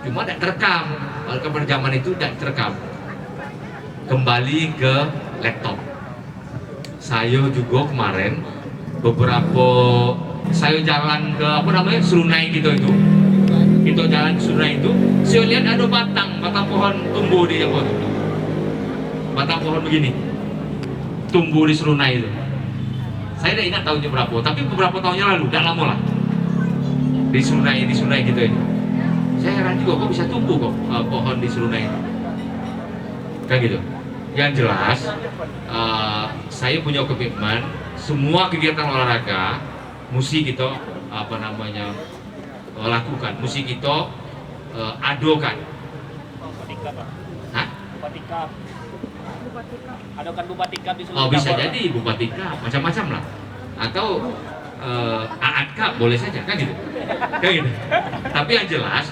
cuma tidak terekam. Kalau pada zaman itu tidak terekam. Kembali ke laptop. Saya juga kemarin saya jalan ke Serunai gitu itu. Kita jalan ke Serunai itu, saya lihat ada batang pohon tumbuh di apa? Batang pohon begini, tumbuh di Serunai itu. Saya tidak ingat tahunnya berapa, tapi beberapa tahunnya lalu, tidak lama lah. Di Serunai gitu ini. Saya heran juga kok bisa tumbuh pohon di Serunai itu. Kan gitu. Yang jelas, saya punya komitmen semua kegiatan olahraga mesti kita lakukan, mesti kita adokan. Hah? Adokan Bupati Cup di seluruh. Oh, bisa jadi Bupati Cup, macam-macam lah. Atau AAT Cup boleh saja, kan gitu. Kan gitu. Tapi yang jelas,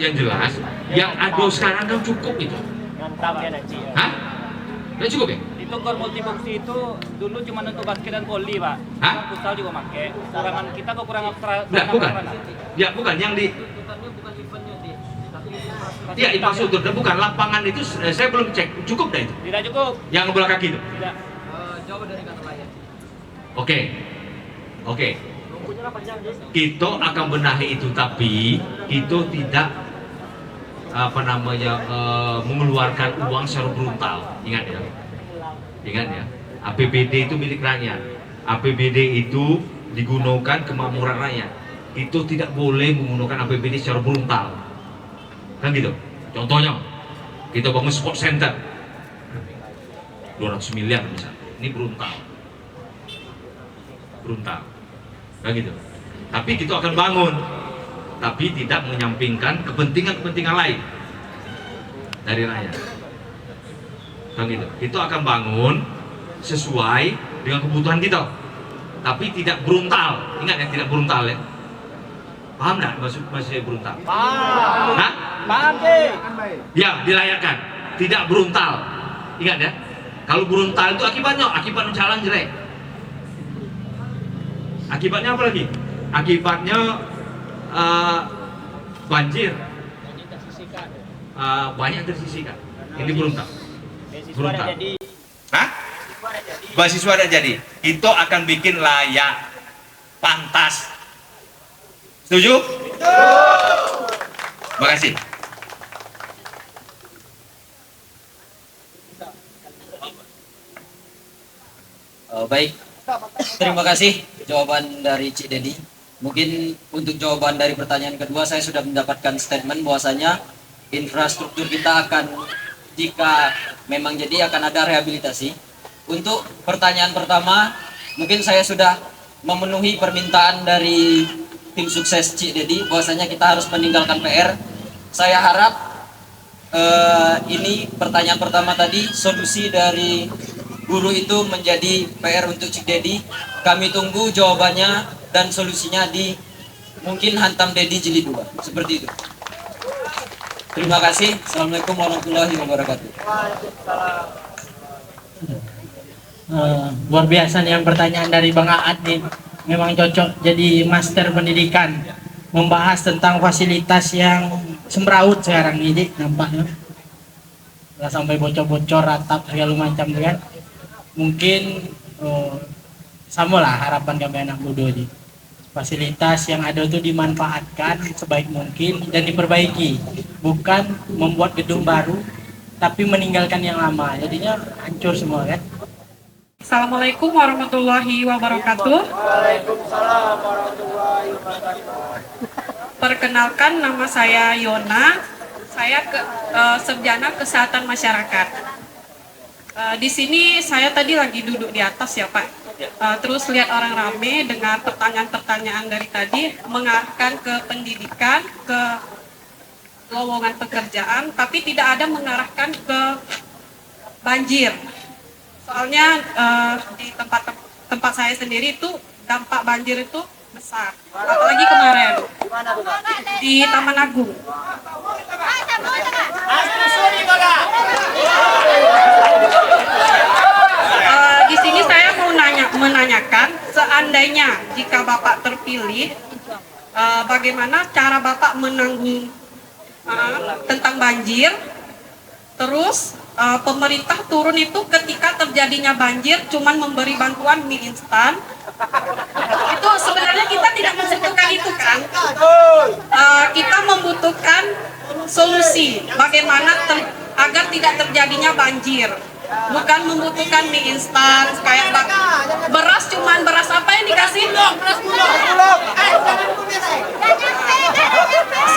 yang ado sekarang kan cukup itu. Mantap ya, Naci. Hah? Udah cukup ya? Itu gor multifungsi itu dulu cuma untuk basket dan voli, Pak. Hah? Futsal juga pakai. Kekurangan kita kekurangan Enggak, bukan. Ya, bukan yang di ya, infrastruktur, bukan lapangan itu saya belum cek, cukup dah itu? Tidak cukup. Yang bola kaki itu? Tidak. Jauh dari kata lain. Oke. Kita akan benahi itu, tapi kita tidak mengeluarkan uang secara brutal. Ingat ya. APBD itu milik rakyat. APBD itu digunakan kemakmuran rakyat. itu tidak boleh menggunakan APBD secara brutal, kan gitu. Contohnya kita bangun sport center 200 miliar misalnya, ini brutal, kan gitu. Tapi kita akan bangun, tapi tidak menyampingkan kepentingan lain dari rakyat, kan gitu. Kita akan bangun sesuai dengan kebutuhan kita, tapi tidak brutal. Ingat ya, tidak brutal ya. Paham nggak maksud brutal? Paham. Hah? Paham sih. Ya, dilayakkan. Tidak brutal. Ingat ya. Kalau brutal itu akibatnya jalan jelek. Akibatnya apa lagi? Akibatnya banjir. Banyak tersisihkan. Ini brutal. Brutal. Hah? Beasiswa ada jadi. Itu akan bikin layak, pantas. Setuju? Terima kasih. Baik, terima kasih jawaban dari Cik Dedi. Mungkin untuk jawaban dari pertanyaan kedua, saya sudah mendapatkan statement bahwasanya infrastruktur kita akan, jika memang jadi, akan ada rehabilitasi. Untuk pertanyaan pertama, mungkin saya sudah memenuhi permintaan dari tim sukses Cik Dedi bahwasanya kita harus meninggalkan PR. Saya harap ini pertanyaan pertama tadi, solusi dari guru itu menjadi PR untuk Cik Dedi. Kami tunggu jawabannya dan solusinya di mungkin Hantam Dedi jilid 2. Seperti itu. Terima kasih. Assalamualaikum warahmatullahi wabarakatuh. Luar biasa nih yang pertanyaan dari Bang Aad nih. Memang cocok jadi master pendidikan, membahas tentang fasilitas yang semraut sekarang ini nampaknya. Nggak sampai bocor-bocor, ratap segala macam kan. Mungkin sama lah harapan kami anak muda ini. Fasilitas yang ada itu dimanfaatkan sebaik mungkin dan diperbaiki, bukan membuat gedung baru tapi meninggalkan yang lama, jadinya hancur semua kan. Assalamualaikum warahmatullahi wabarakatuh. Waalaikumsalam warahmatullahi wabarakatuh. Perkenalkan, nama saya Yona. Saya sarjana kesehatan masyarakat. Di sini saya tadi lagi duduk di atas ya Pak. Terus lihat orang rame dengan pertanyaan-pertanyaan dari tadi mengarahkan ke pendidikan, ke lowongan pekerjaan, tapi tidak ada mengarahkan ke banjir. Soalnya di tempat saya sendiri itu dampak banjir itu besar, apalagi kemarin di Taman Agung. Di sini saya mau menanyakan, seandainya jika Bapak terpilih, bagaimana cara Bapak menanggung tentang banjir? Terus pemerintah turun itu ketika terjadinya banjir cuman memberi bantuan mie instan. Itu sebenarnya kita tidak membutuhkan itu kan. Kita membutuhkan solusi bagaimana agar tidak terjadinya banjir. Bukan membutuhkan mie instan kayak beras, cuman beras apa yang dikasih?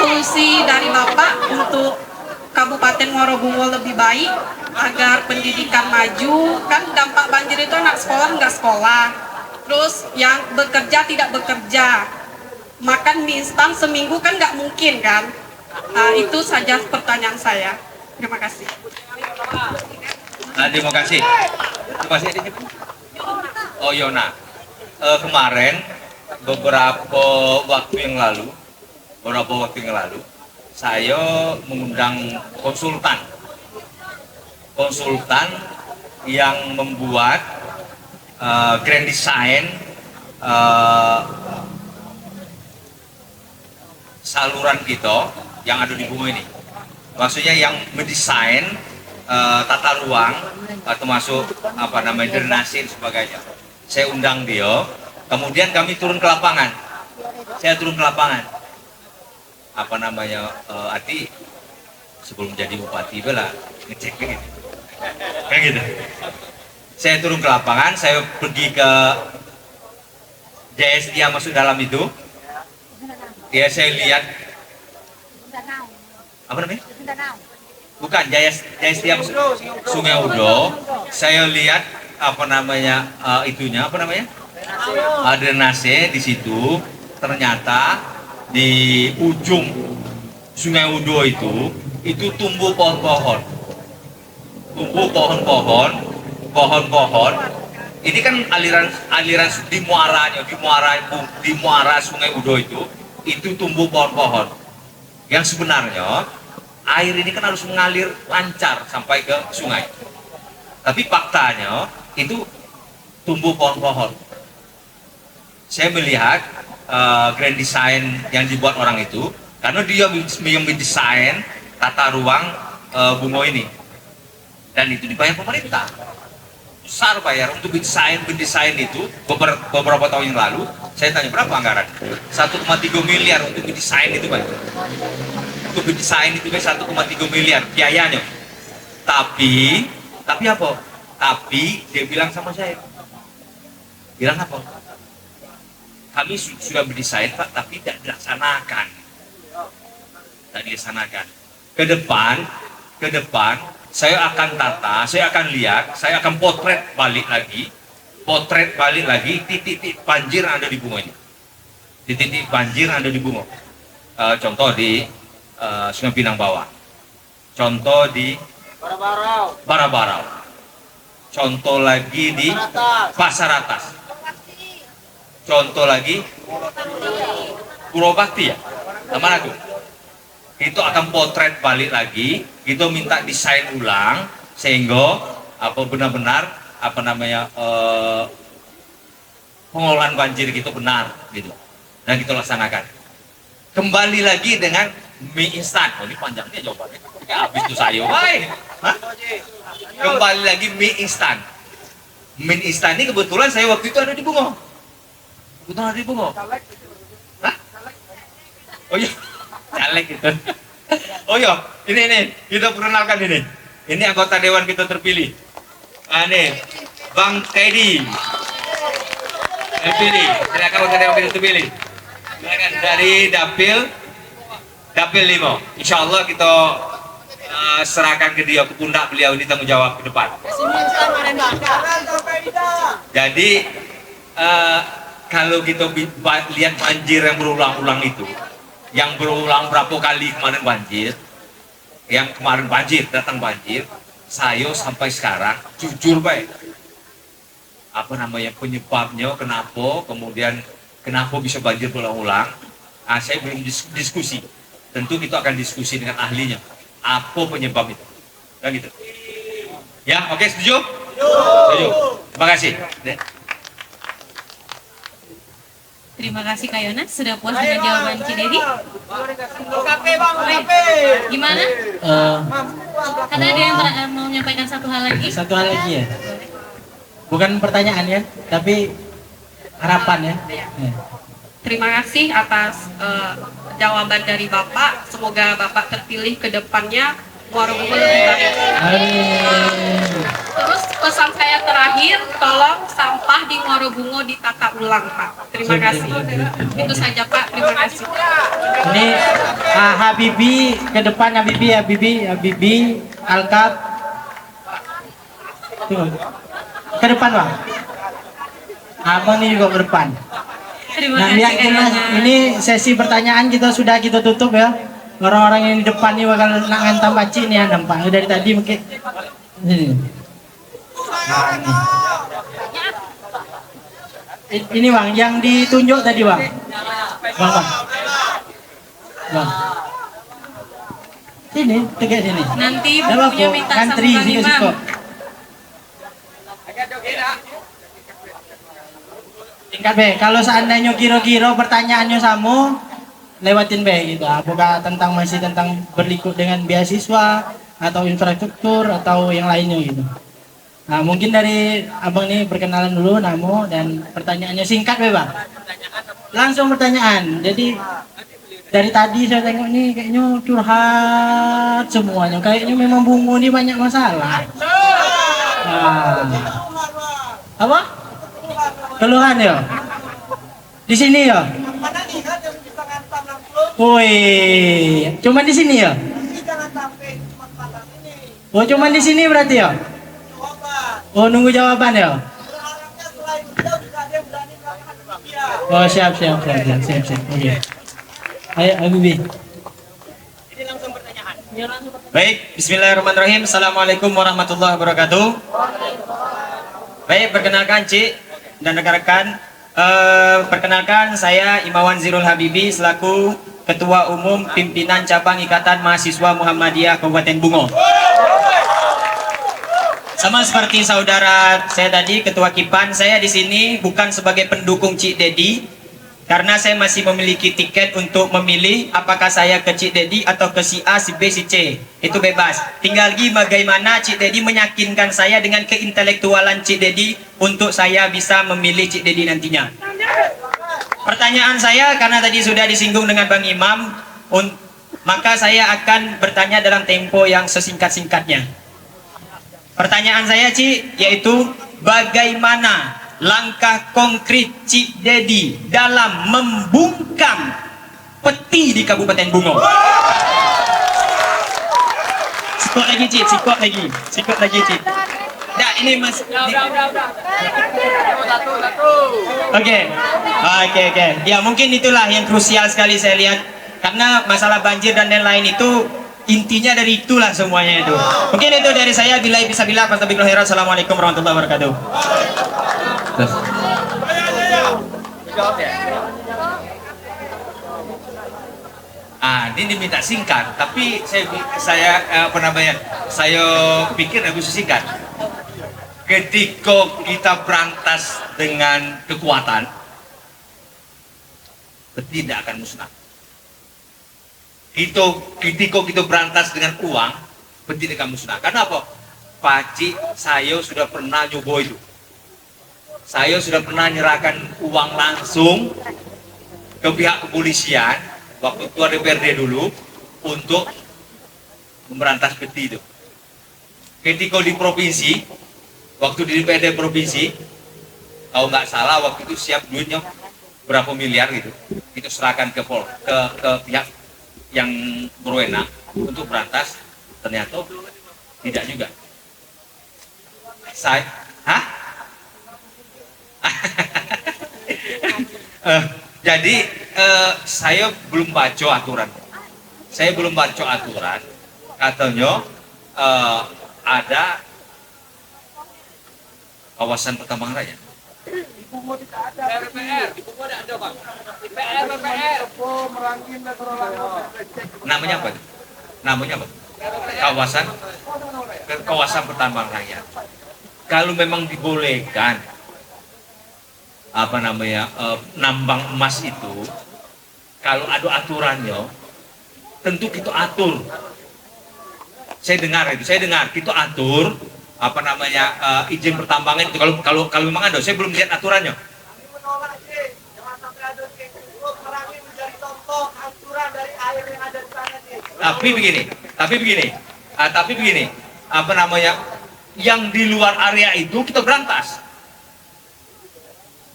Solusi dari Bapak untuk Kabupaten Muarabungo lebih baik agar pendidikan maju. Kan dampak banjir itu anak sekolah nggak sekolah, terus yang bekerja tidak bekerja, makan mie instan seminggu kan nggak mungkin kan. Itu saja pertanyaan saya. Terima kasih. Terima kasih. Oh Yona, kemarin beberapa waktu yang lalu saya mengundang konsultan yang membuat grand design saluran kita yang ada di bumi ini. Maksudnya yang mendesain tata ruang, termasuk drainase dan sebagainya. Saya undang dia, kemudian kami turun ke lapangan. Ati sebelum jadi bupati bela ngecek gitu. Kayak gitu. Saya turun ke lapangan, saya pergi ke JSI yang masuk dalam itu. Ya saya lihat apa namanya? Bukan Jaya Setia Sungai Udo. Saya lihat apa namanya itunya apa namanya? Drainase di situ ternyata di ujung Sungai Udo itu tumbuh pohon-pohon. Tumbuh pohon-pohon. Ini kan aliran di muara Sungai Udo itu tumbuh pohon-pohon. Yang sebenarnya air ini kan harus mengalir lancar sampai ke sungai. Tapi faktanya itu tumbuh pohon-pohon. Saya melihat grand design yang dibuat orang itu karena dia yang mendesain tata ruang Bungo ini. Dan itu dibayar pemerintah. Besar bayar untuk mendesain itu beberapa tahun yang lalu. Saya tanya berapa anggaran? 1,3 miliar untuk mendesain itu, Pak. Untuk mendesain itu kan 1,3 miliar biayanya. Tapi apa? Tapi dia bilang sama saya. Bilang apa? Kami sudah mendesain, Pak, tapi tidak dilaksanakan. Tidak dilaksanakan. Ke depan saya akan tata, saya akan lihat, saya akan potret balik lagi titik-titik banjir yang ada di Bungo ini. Titik-titik banjir yang ada di Bungo. Contoh di Sungai Pinang Bawah. Contoh di Barabarau. Contoh lagi di Pasar Atas. Contoh lagi Purwobakti ya. Mana tuh? Itu akan potret balik lagi, itu minta desain ulang sehingga apa benar-benar apa namanya pengolahan banjir gitu benar gitu. Dan kita laksanakan. Kembali lagi dengan mie instan. Oh, ini panjangnya jawabannya. Ya habis itu saya. Kembali lagi mie instan. Mie instan ini kebetulan saya waktu itu ada di Bungo. Kebetulan ada di Bungo. Hah? Oh iya. Caleg gitu. Oh iya, ini kita perkenalkan ini. Ini anggota dewan kita terpilih. Ini Bang Teddy. Terpilih. Silakan anggota dewan kita terpilih. Silakan dari Dapil 5. Insya Allah kita serahkan ke dia, ke pundak beliau ini tanggung jawab ke depan. Jadi kalau kita lihat banjir yang berulang-ulang itu, yang berulang berapa kali kemarin banjir, datang banjir, saya sampai sekarang jujur baik, apa namanya penyebabnya, kenapa, kemudian kenapa bisa banjir berulang-ulang, saya belum diskusi. Tentu kita akan diskusi dengan ahlinya, apa penyebab itu, kan gitu. Ya, oke, setuju? Setuju. Terima kasih. Terima kasih Kak Yonas, sudah puas dengan jawaban Cidedi? Gimana? Karena ada yang mau menyampaikan satu hal lagi? Satu hal lagi ya? Bukan pertanyaan ya, tapi harapan ya? Terima kasih atas jawaban dari Bapak. Semoga Bapak terpilih ke depannya Muara Bungo lebih baik. Terus pesan saya terakhir, tolong sampah di Muara Bungo ditata ulang, Pak. Terima kasih. Itu saja, Pak. Terima kasih. Ini Habibie ke depan, Habibie Alkap. Tuh. Ke depan, Bang. Abang ini juga ke depan. Nah, lihat ini sesi pertanyaan kita sudah kita tutup ya. Orang-orang yang di depan ini bakal nak ngantam baci nih, nampak dari tadi mungkin. Nah, ini Bang, yang ditunjuk tadi Bang. Bang. Sini, tegak sini. Nanti bukunya minta Kantri, sambungan Imam. Tingkat B, kalau seandainya kira-kira pertanyaannya sama, lewatin B gitu. Apakah masih tentang berlikut dengan beasiswa atau infrastruktur atau yang lainnya gitu. Nah, mungkin dari Abang nih perkenalan dulu namo dan pertanyaannya singkat B, Bang. Langsung pertanyaan. Jadi dari tadi saya tengok nih kayaknya curhat semuanya. Kayaknya memang Bungo ini banyak masalah. Nah. Apa? Keluhan ya? Di sini ya? Woi, cuman di sini ya? Oh, cuman di sini berarti ya? Oh, nunggu jawaban ya? Oh, siap. Oke. Ayo, Habibie. Baik, bismillahirrahmanirrahim. Assalamualaikum warahmatullahi wabarakatuh. Baik, perkenalkan Cik dan rekan-rekan. Perkenalkan saya Imawan Zirul Habibie selaku Ketua Umum Pimpinan Cabang Ikatan Mahasiswa Muhammadiyah Kabupaten Bungo. Sama seperti saudara saya tadi, Ketua Kipan, saya di sini bukan sebagai pendukung Cik Dedi, karena saya masih memiliki tiket untuk memilih apakah saya ke Cik Dedi atau ke si A, si B, si C. Itu bebas. Tinggal lagi bagaimana Cik Dedi meyakinkan saya dengan keintelektualan Cik Dedi untuk saya bisa memilih Cik Dedi nantinya. Pertanyaan saya, karena tadi sudah disinggung dengan Bang Imam, maka saya akan bertanya dalam tempo yang sesingkat-singkatnya. Pertanyaan saya, Cik, yaitu bagaimana langkah konkret Cik Dedi dalam membungkam peti di Kabupaten Bungo? Sikut lagi, Cik, sikut lagi, Cik. Nah, ini Mas. Oke. Ya, mungkin itulah yang krusial sekali saya lihat, karena masalah banjir dan lain-lain itu intinya dari itulah semuanya itu. Mungkin itu dari saya. Billahi fisabilillah, fastabiqul khairat. Assalamualaikum warahmatullahi wabarakatuh. Ini diminta singkat, tapi saya pikir aku singkat. Ketika kita berantas dengan kekuatan, tidak akan musnah. Ketika kita berantas dengan uang, tidak akan musnah. Karena apa? Pakcik, saya sudah pernah nyoba itu. Saya sudah pernah nyerahkan uang langsung ke pihak kepolisian waktu ketua DPRD dulu untuk memberantas peti itu. Ketika di provinsi, waktu di DPRD provinsi, kalau nggak salah waktu itu siap duitnya berapa miliar gitu, itu serahkan ke pihak yang berwenang untuk berantas, ternyata tidak juga. Jadi saya belum baca aturan. Katanya ada kawasan pertambangan raya. Namanya apa? Kawasan pertambangan raya. Kalau memang dibolehkan nambang emas itu, kalau ada aturannya, tentu kita atur. Saya dengar kita atur izin pertambangan itu kalau memang ada. Saya belum lihat aturannya. Tapi begini, yang di luar area itu kita berantas.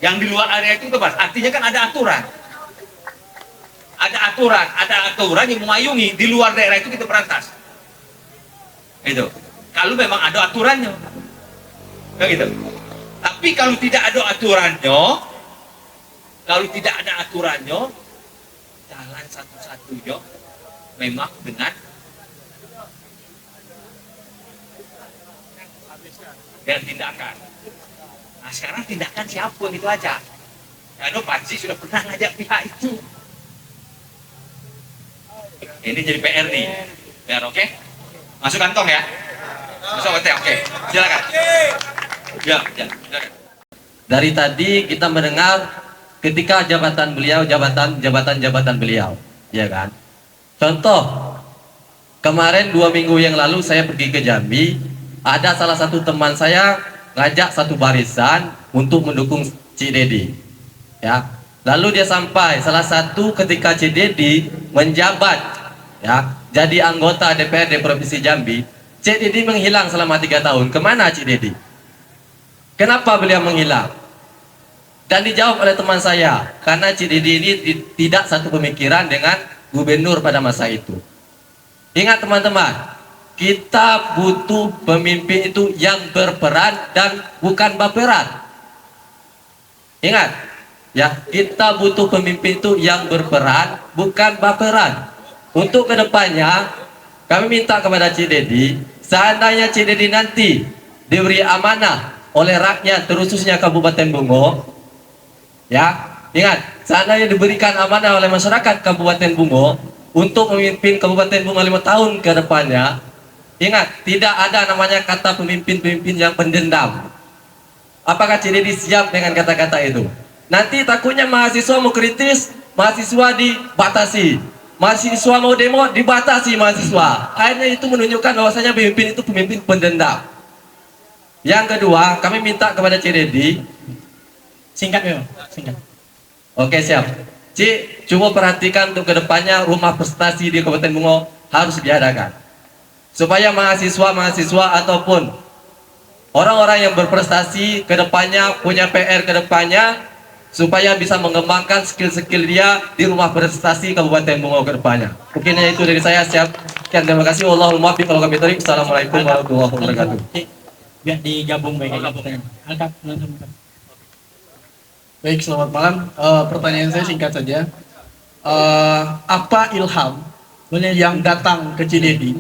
Artinya kan ada aturan. Ada aturan yang memayungi. Di luar daerah itu kita berantas. Itu. Kalau memang ada aturannya. Begitu. Tapi kalau tidak ada aturannya, jalan satu-satunya memang dengan tindakan. Nah, sekarang tindakan siapa itu aja. Karena Panji sudah pernah ngajak pihak itu. Ini jadi PR nih. PR, oke? Masuk kantong ya. Masuk hotel, oke. Silakan. Ya, silakan. Dari tadi kita mendengar ketika jabatan beliau, jabatan beliau, ya kan? Contoh, kemarin 2 minggu yang lalu saya pergi ke Jambi, ada salah satu teman saya ngajak satu barisan untuk mendukung Cik Dedi, ya. Lalu dia sampai salah satu ketika Cik Dedi menjabat, ya, jadi anggota DPRD Provinsi Jambi, Cik Dedi menghilang selama 3 tahun. Kemana Cik Dedi? Kenapa beliau menghilang? Dan dijawab oleh teman saya, karena Cik Dedi ini tidak satu pemikiran dengan gubernur pada masa itu. Ingat teman-teman, kita butuh pemimpin itu yang berperan dan bukan baperan. Ingat, ya, kita butuh pemimpin itu yang berperan bukan baperan. Untuk kedepannya, kami minta kepada Cik Dedi, seandainya Cik Dedi nanti diberi amanah oleh rakyat, terkhususnya Kabupaten Bungo, ya, ingat, seandainya diberikan amanah oleh masyarakat Kabupaten Bungo untuk memimpin Kabupaten Bungo 5 tahun ke depannya, ingat, tidak ada namanya kata pemimpin-pemimpin yang pendendam. Apakah Cik Dedi siap dengan kata-kata itu? Nanti takutnya mahasiswa mau kritis, mahasiswa dibatasi. Mahasiswa mau demo, dibatasi mahasiswa. Akhirnya itu menunjukkan bahwasanya pemimpin itu pemimpin pendendam. Yang kedua, kami minta kepada Cik Dedi. Singkat memang, singkat. Oke, siap. Cik, coba perhatikan untuk kedepannya rumah prestasi di Kabupaten Bungo harus diadakan. Supaya mahasiswa-mahasiswa ataupun orang-orang yang berprestasi kedepannya punya PR kedepannya, supaya bisa mengembangkan skill-skill dia di rumah prestasi Kabupaten Bungo kedepannya. Mungkin itu dari saya. Siap. Sekian, terima kasih. Wallahul muwaffiq wal hidayah. Assalamualaikum warahmatullahi wabarakatuh. Biar digabung baik pertanyaan. Baik, selamat malam. Pertanyaan saya singkat saja. Apa ilham yang datang ke Cik Dedi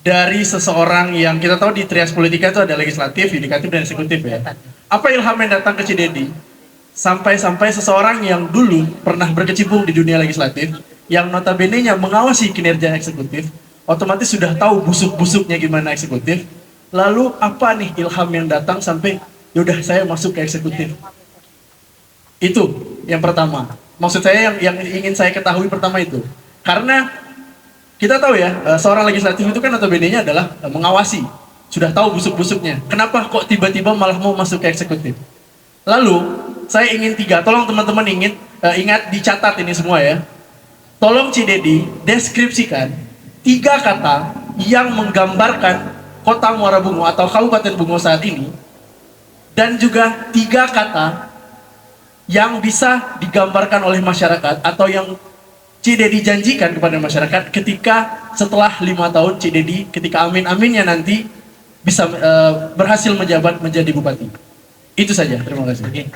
dari seseorang yang kita tahu di trias politika itu ada legislatif, yudikatif, dan eksekutif ya. Apa ilham yang datang ke Cik Dedi sampai-sampai seseorang yang dulu pernah berkecimpung di dunia legislatif, yang notabene-nya mengawasi kinerja eksekutif, otomatis sudah tahu busuk-busuknya gimana eksekutif. Lalu apa nih ilham yang datang sampai yaudah saya masuk ke eksekutif? Itu yang pertama. Maksud saya yang ingin saya ketahui pertama itu. Karena kita tahu ya, seorang legislatif itu kan notabene-nya adalah mengawasi. Sudah tahu busuk-busuknya. Kenapa kok tiba-tiba malah mau masuk ke eksekutif? Lalu, saya ingin tolong teman-teman ingat dicatat ini semua ya. Tolong Cik Dedi deskripsikan 3 kata yang menggambarkan Kota Muara Bungo atau Kabupaten Bungo saat ini, dan juga 3 kata yang bisa digambarkan oleh masyarakat atau yang Cik Dedi janjikan kepada masyarakat ketika setelah 5 tahun Cik Dedi, ketika amin-aminnya nanti bisa berhasil menjabat menjadi bupati. Itu saja, terima kasih. Oke.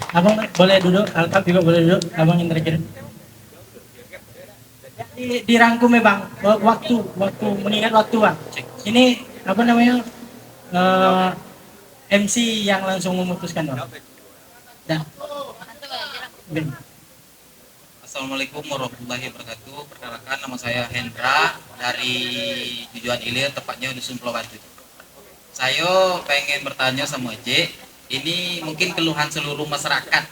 Abang boleh duduk, Alkap juga boleh duduk, abang yang terakhir. Dirangkum ya bang, waktu mengingat waktu bang. Ini apa namanya MC yang langsung memutuskan bang. Dah. Assalamualaikum warahmatullahi wabarakatuh. Perkenalkan, nama saya Hendra dari Jujuan Ilir, tepatnya Dusun Pulau Batu. Saya pengen bertanya sama Cik, ini mungkin keluhan seluruh masyarakat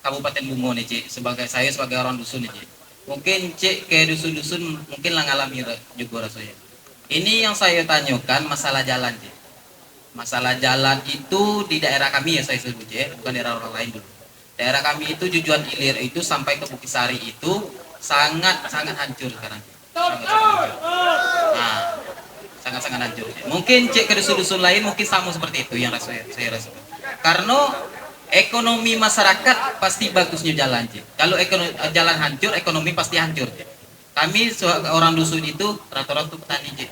Kabupaten Bungo nih Cik, saya sebagai orang dusun nih Cik. Mungkin Cik ke dusun-dusun mungkin lah ngalami juga rasanya. Ini yang saya tanyakan masalah jalan Cik. Masalah jalan itu di daerah kami ya saya sebut Cik, bukan daerah orang lain dulu. Daerah kami itu Jujuan Ilir itu sampai ke Bukisari itu sangat hancur sekarang. Sangat hancur. Mungkin Cik ke dusun-dusun lain mungkin sama seperti itu yang saya rasakan. Karena ekonomi masyarakat pasti bagusnya jalan Cik. Kalau jalan hancur, ekonomi pasti hancur Cik. Kami orang dusun itu rata-rata petani Cik.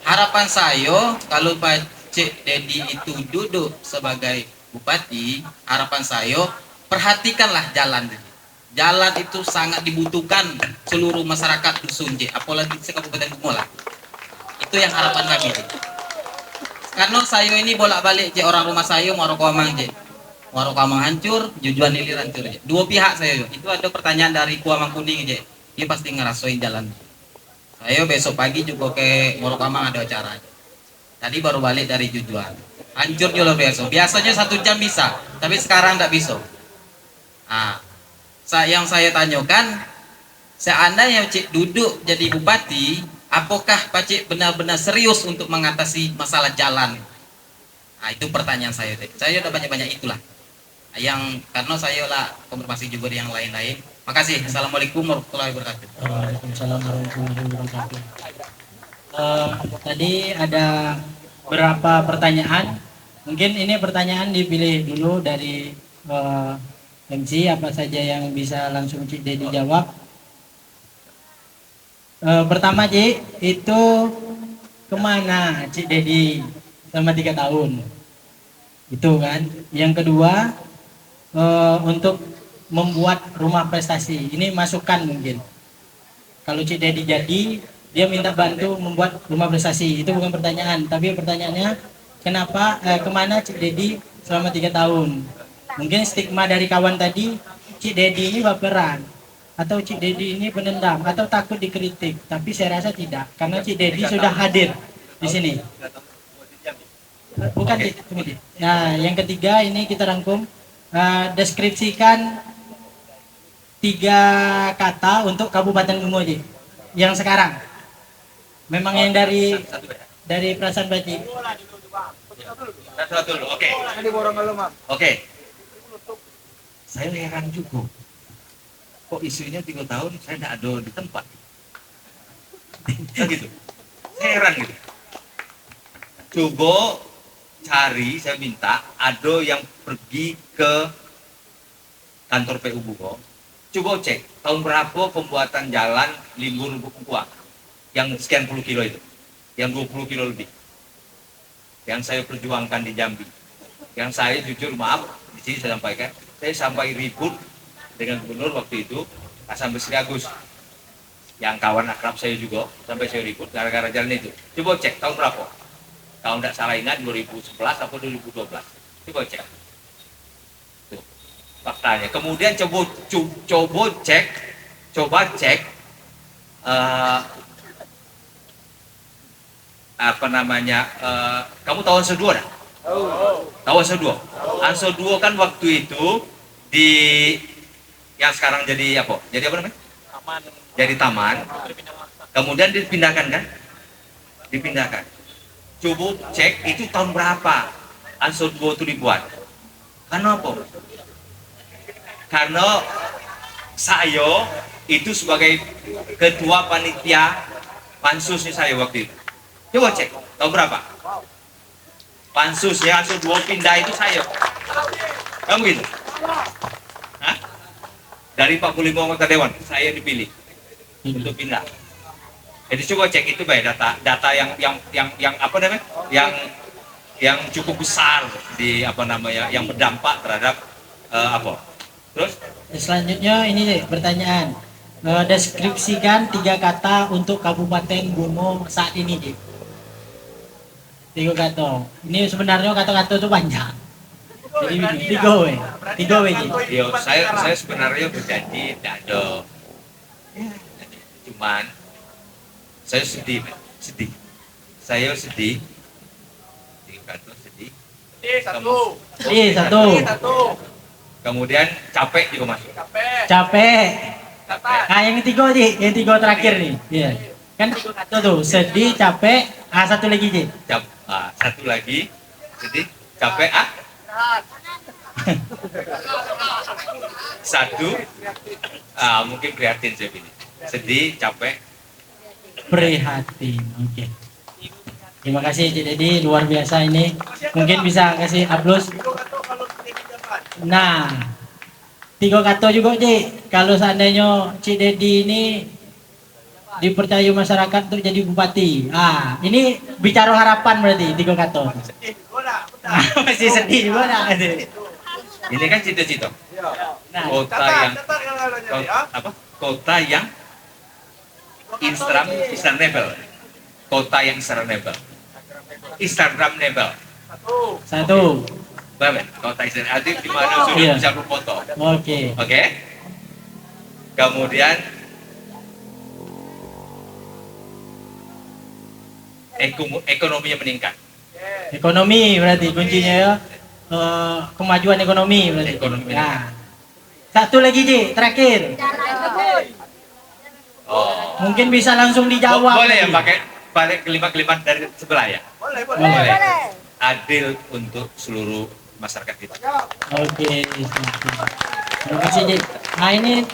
Harapan saya kalau Pak Cik Dedi itu duduk sebagai bupati, harapan saya perhatikanlah jalan. Jalan itu sangat dibutuhkan seluruh masyarakat dusun Cik, apalagi Kabupaten Bungo lah. Itu yang harapan kami Cik. Karena saya ini bolak-balik Cik, orang rumah saya Muara Kuamang Cik. Muara Kuamang hancur, Jujuan Ilir hancur Cik. Dua pihak saya. Itu ada pertanyaan dari Kuamang Kuning Cik. Dia pasti ngerasain jalan. Saya besok pagi juga ke Muara Kuamang ada acara. Tadi baru balik dari Jujuan. Hancur juga biasa. Biasanya 1 jam bisa, tapi sekarang tidak bisa. Yang saya tanyakan, seandainya Cik duduk jadi bupati, apakah Pak Cik benar-benar serius untuk mengatasi masalah jalan? Itu pertanyaan saya. Saya udah banyak-banyak itulah. Karena saya lah konfirmasi juga yang lain-lain. Makasih. Assalamualaikum warahmatullahi wabarakatuh. Waalaikumsalam warahmatullahi wabarakatuh. Tadi ada berapa pertanyaan? Mungkin ini pertanyaan dipilih dulu dari MC, apa saja yang bisa langsung Cik Dedi jawab. Pertama Cik, itu kemana Cik Dedi selama 3 tahun? Itu kan. Yang kedua, untuk membuat rumah prestasi. Ini masukan mungkin. Kalau Cik Dedi jadi, dia minta bantu membuat rumah prestasi. Itu bukan pertanyaan, tapi pertanyaannya kenapa, kemana Cik Dedi selama 3 tahun? Mungkin stigma dari kawan tadi, Cik Dedi ini baperan, atau Cik Dedi ini penendam, atau takut dikritik. Tapi saya rasa tidak, karena Cik Dedi sudah hadir di sini. Bukan Cik, tunggu Cik. Nah, yang ketiga ini kita rangkum, deskripsikan 3 kata untuk Kabupaten Bungo Cik. Yang sekarang. Memang yang dari perasaan Baci. Satu dulu, oke. Oke. Saya heran juga. Kok isunya 3 tahun saya tidak ada di tempat. Kan gitu. Saya heran gitu. Coba cari, saya minta ada yang pergi ke kantor PU Bungo. Coba cek tahun berapa pembuatan jalan Limbur Bukua yang sekian puluh kilo itu, yang 20 kilo lebih, yang saya perjuangkan di Jambi, yang saya jujur maaf di sini saya sampaikan, saya sampai ribut dengan gubernur waktu itu, Hasan Basri Agus, yang kawan akrab saya juga, sampai saya ribut gara-gara jalan itu. Coba cek tahun berapa? Kalau tidak salah ingat 2011 atau 2012. Coba cek. Tuh, faktanya. Kemudian coba cek apa namanya, kamu tahu Anso 2 dah? Tahu Anso 2? Anso 2 kan waktu itu di yang sekarang jadi apa? Jadi apa namanya? Taman. Jadi taman. Kemudian dipindahkan kan? Dipindahkan. Coba cek itu tahun berapa Anso 2 itu dibuat? Karena apa? Karena saya itu sebagai ketua panitia pansusnya saya waktu itu. Coba cek, tahun berapa? Pansus ya, Anso 2 pindah itu saya. Kamu gitu? Hah? Dari 45 anggota dewan, saya dipilih untuk pindah. Jadi coba cek itu baik data yang apa namanya? Yang cukup besar di apa namanya? Yang berdampak terhadap apa? Terus? Selanjutnya ini deh pertanyaan. Deskripsikan 3 kata untuk Kabupaten Bungo saat ini, Cik. 3 kata. Ini sebenarnya kata-kata itu panjang. Jadi 3 we. 3 we, Cik. Yo, saya sebenarnya berjanji tidak ada. Cuman saya sedih. Saya sedih. 3 kata sedih. Satu. Kemudian capek juga masuk. Capek. Nah, yang ketiga Cik, yang 3 terakhir nih. Iya. Kan 3 kata tuh, sedih, capek, satu lagi Cik. Satu lagi, sedih, capek, satu, mungkin prihatin saya pilih. Sedih, capek, prihatin. Oke. Terima kasih Cik Dedi, luar biasa ini. Mungkin bisa kasih aplaus. Nah, 3 kata juga Cik. Kalau seandainya Cik Dedi ini dipercaya masyarakat untuk jadi bupati. Ini bicara harapan berarti 3 kata. Masih sedih juga nah. Ini kan cita-cita. Kota yang Instagramable. Kota yang Instagramable. Instagramable. Satu. Kota Instagramable di mana sudah bisa berfoto. Oke. Kemudian ekonominya meningkat. Ekonomi berarti kuncinya ya. Kemajuan ekonomi berarti. Nah. Satu lagi Cik, terakhir. Mungkin bisa langsung dijawab. Boleh ya pakai kalimat-kalimat dari sebelah ya? Boleh. Adil untuk seluruh masyarakat kita. Oke. Terima kasih Cik. Nah ini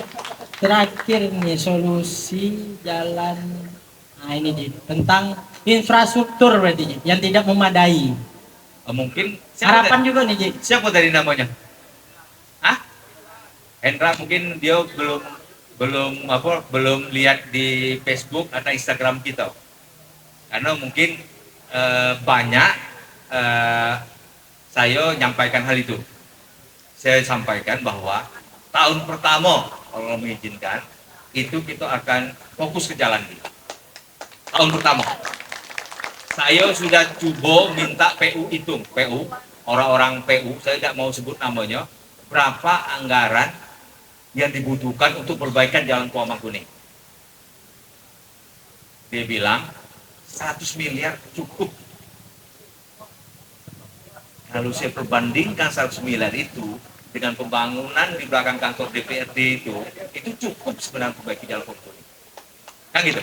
terakhir nih solusi jalan. Nah ini Cik, tentang infrastruktur berarti Cik, yang tidak memadai. Mungkin harapan juga nih Cik. Siapa dari namanya? Hendra mungkin dia belum lihat di Facebook atau Instagram kita, karena mungkin banyak saya nyampaikan hal itu. Saya sampaikan bahwa tahun pertama kalau mengizinkan itu kita akan fokus ke jalan ini. Tahun pertama saya sudah coba minta PU hitung, PU orang-orang PU, saya tidak mau sebut namanya, berapa anggaran yang dibutuhkan untuk perbaikan jalan Kuamang Kuning. Dia bilang 100 miliar cukup. Kalau saya perbandingkan 100 miliar itu dengan pembangunan di belakang kantor DPRD itu cukup sebenarnya perbaiki jalan Kuamang Kuning. Kan gitu.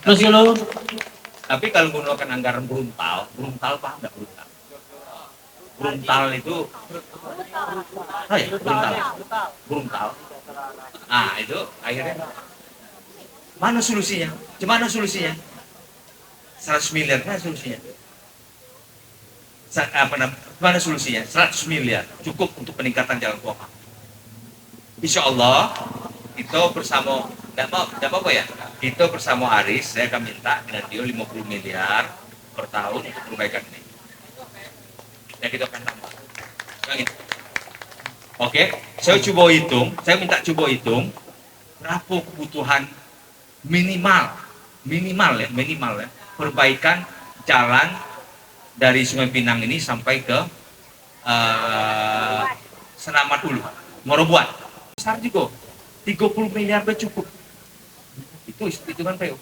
Terus dulu. Tapi kalau menggunakan anggaran bruntal paham nggak bruntal? Bruntal itu, bruntal. Ah itu akhirnya mana solusinya? Gimana solusinya? 100 miliar mana solusinya? Mana solusinya? 100 miliar cukup untuk peningkatan jalan Kuamang. Insya Allah itu bersama, tidak apa ya? Itu bersama Aris, saya akan minta dengan dia 50 miliar per tahun untuk perbaikan ini. Yang kita akan tambah. Gitu. Oke, saya coba hitung, saya minta coba hitung berapa kebutuhan minimal ya, perbaikan jalan dari Sungai Pinang ini sampai ke Senaman Ulu, Morobuan. Besar juga, 30 miliar sudah cukup. Itu hitungan PU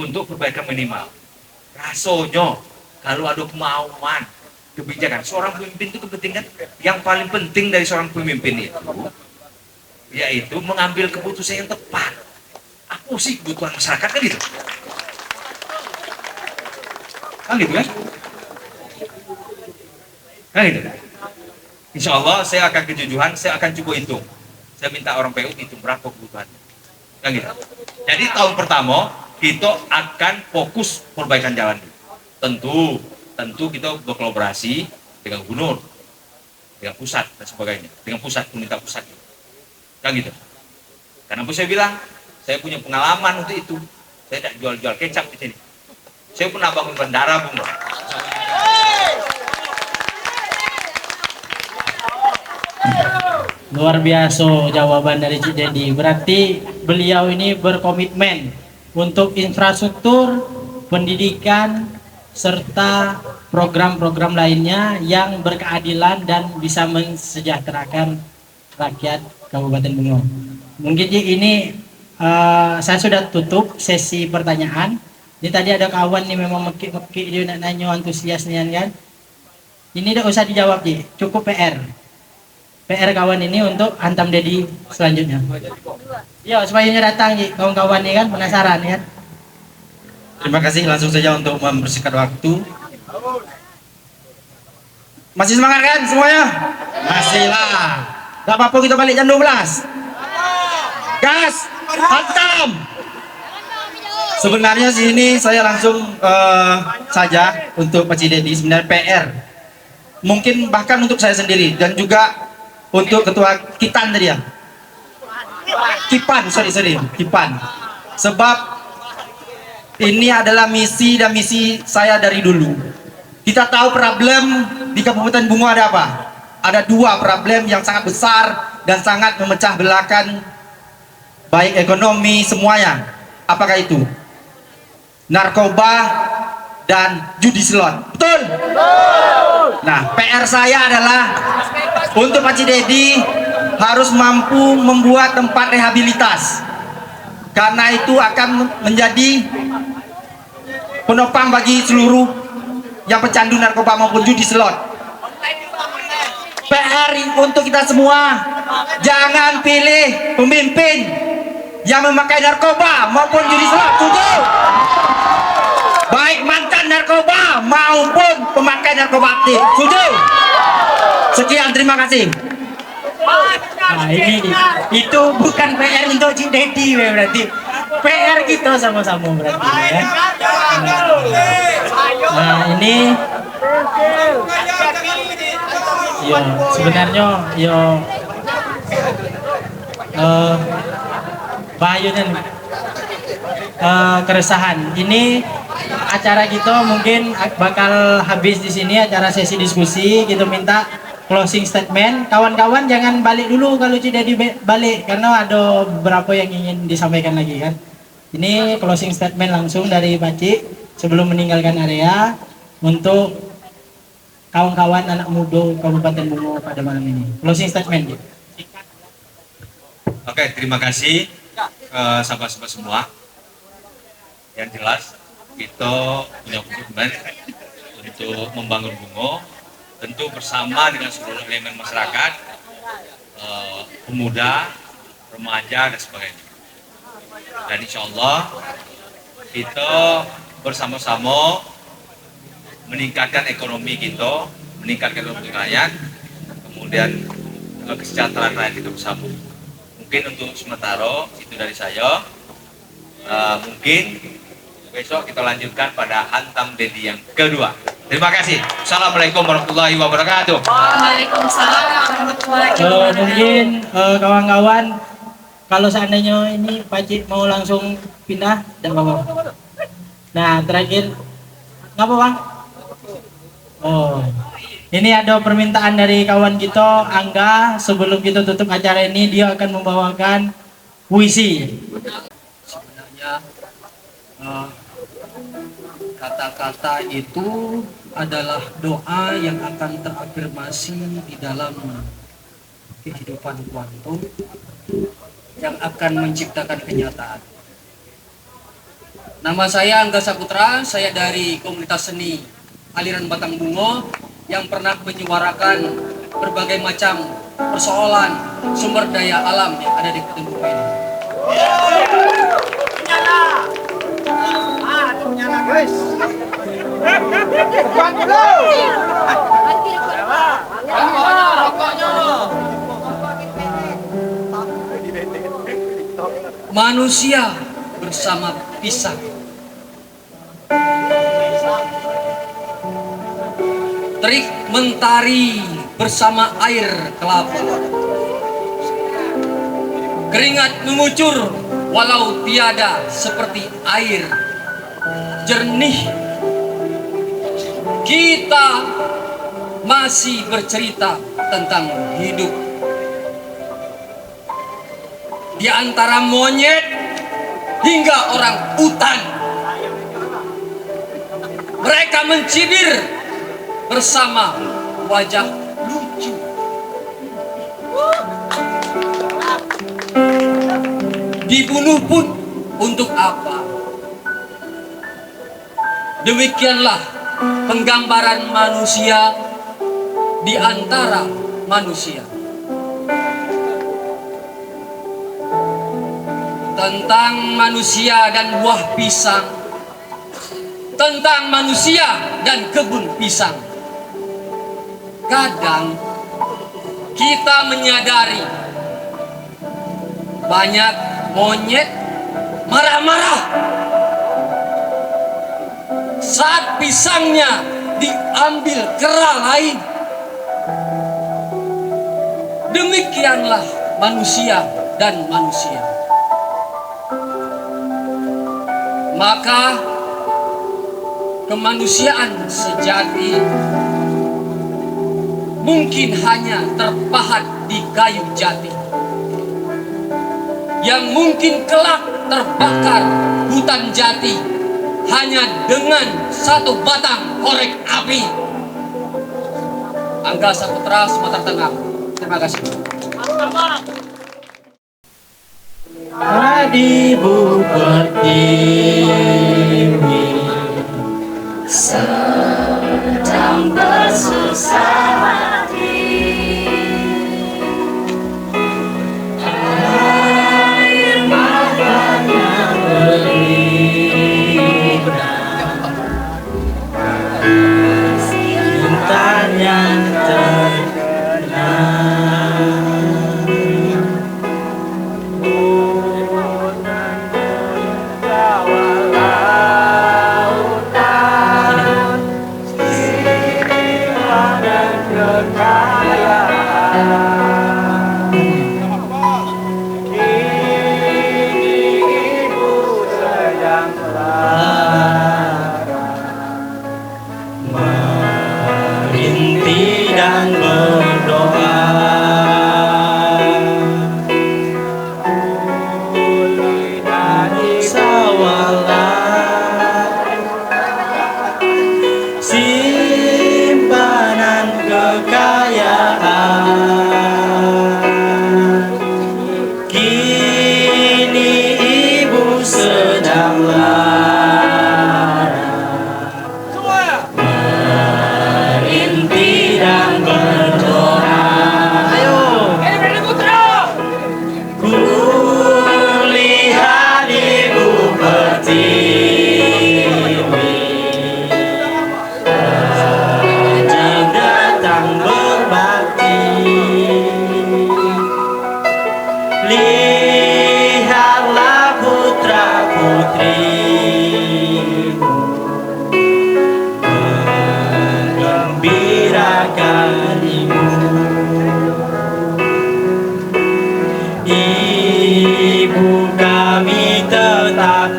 untuk perbaikan minimal. Rasanya kalau ada kemauan, kebijakan seorang pemimpin itu kepentingan yang paling penting dari seorang pemimpin itu yaitu mengambil keputusan yang tepat. Apa sih kebutuhan masyarakat kan gitu? Kan gitu kan? Kan gitu. Insya Allah saya akan kejujuran, saya akan coba hitung. Saya minta orang PU hitung berapa kebutuhannya. Kan gitu. Jadi tahun pertama kita akan fokus perbaikan jalan. Tentu kita berkolaborasi dengan gubernur, dengan pusat dan sebagainya, dengan pusat, pemerintah pusat. Kan gitu. Kenapa saya bilang saya punya pengalaman untuk itu. Saya tidak jual-jual kecap di sini. Saya pernah bangun bandara, Bung. Luar biasa jawaban dari Cik Dedi. Berarti beliau ini berkomitmen untuk infrastruktur, pendidikan, serta program-program lainnya yang berkeadilan dan bisa mensejahterakan rakyat Kabupaten Bungo. Mungkin ini saya sudah tutup sesi pertanyaan. Ini tadi ada kawan nih memang mekik dia nak nanya antusias nih kan. Ini udah usah dijawab Ji, cukup PR kawan ini untuk hantam Dedi selanjutnya. Ya supaya datang Ji, kawan-kawan nih kan penasaran ya. Terima kasih, langsung saja untuk membersihkan waktu. Masih semangat kan semuanya? Masih lah. Gak apa-apa kita balik jam 12. Gas, hantam. Sebenarnya sini saya langsung saja untuk Pak Cik Dedi, sebenarnya PR. Mungkin bahkan untuk saya sendiri dan juga untuk Ketua Kitan tadi ya. Kipan. Sebab ini adalah misi dan misi saya dari dulu. Kita tahu problem di Kabupaten Bungo ada apa? Ada dua problem yang sangat besar dan sangat memecah belahkan baik ekonomi semuanya. Apakah itu? Narkoba dan judi slot. Betul? Nah, PR saya adalah untuk Pak Cik Dedi harus mampu membuat tempat rehabilitas. Karena itu akan menjadi penopang bagi seluruh yang pecandu narkoba maupun judi slot. PR untuk kita semua, jangan pilih pemimpin yang memakai narkoba maupun judi slot. Setuju? Baik mantan narkoba maupun pemakai narkoba aktif. Setuju? Sekian, terima kasih. Nah ini itu bukan PR untuk Cik Dedi berarti PR kita sama-sama berarti ya. Nah ini yo sebenarnya yo Bahagian keresahan. Ini acara kita mungkin bakal habis di sini, acara sesi diskusi. Kita minta closing statement. Kawan-kawan jangan balik dulu kalau tidak dibalik karena ada beberapa yang ingin disampaikan lagi kan. Ini closing statement langsung dari Pak Cik sebelum meninggalkan area untuk kawan-kawan anak muda Kabupaten Bungo pada malam ini. Closing statement. Oke, terima kasih sahabat-sahabat semua. Yang jelas kita punya komitmen untuk membangun Bungo, tentu bersama dengan seluruh elemen masyarakat, pemuda, remaja dan sebagainya. Dan insya Allah kita bersama-sama meningkatkan ekonomi kita, meningkatkan ekonomi rakyat, kemudian kesejahteraan rakyat kita bersama. Mungkin untuk sementara itu dari saya. Mungkin besok kita lanjutkan pada hantam Dedi yang kedua. Terima kasih. Assalamualaikum warahmatullahi wabarakatuh. Waalaikumsalam warahmatullahi wabarakatuh. Mungkin kawan-kawan kalau seandainya ini Pak Cik mau langsung pindah, tidak apa-apa. Nah terakhir, ngapa Bang? Oh, ini ada permintaan dari kawan kita Angga. Sebelum kita tutup acara ini, dia akan membawakan puisi. Sebenarnya kata-kata itu adalah doa yang akan terafirmasi di dalam kehidupan kuantum yang akan menciptakan kenyataan. Nama saya Angga Saputra, saya dari komunitas seni aliran Batang Bungo yang pernah menyuarakan berbagai macam persoalan sumber daya alam yang ada di Kabupaten Bungo ini. Nyala guys. Manusia bersama pisang. Terik mentari bersama air kelapa. Keringat mengucur walau tiada seperti air jernih. Kita masih bercerita tentang hidup. Di antara monyet hingga orang utan, mereka mencibir bersama wajah lucu. Dibunuh pun untuk apa? Demikianlah penggambaran manusia di antara manusia. Tentang manusia dan buah pisang, tentang manusia dan kebun pisang. Kadang kita menyadari banyak monyet marah-marah saat pisangnya diambil kera lain. Demikianlah manusia dan manusia. Maka kemanusiaan sejati mungkin hanya terpahat di kayu jati, yang mungkin kelak terbakar hutan jati hanya dengan satu batang korek api. Angga Saputra, Sumatera Tengah. Terima kasih. Adibu pertiwi sedang bersusah hati, air matanya berlinang, cintanya tenang. Wow.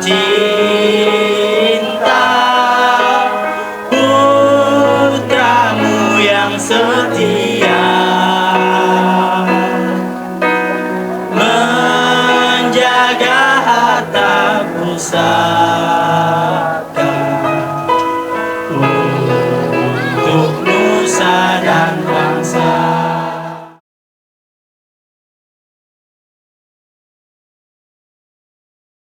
cinta putramu yang setia, menjaga harta pusat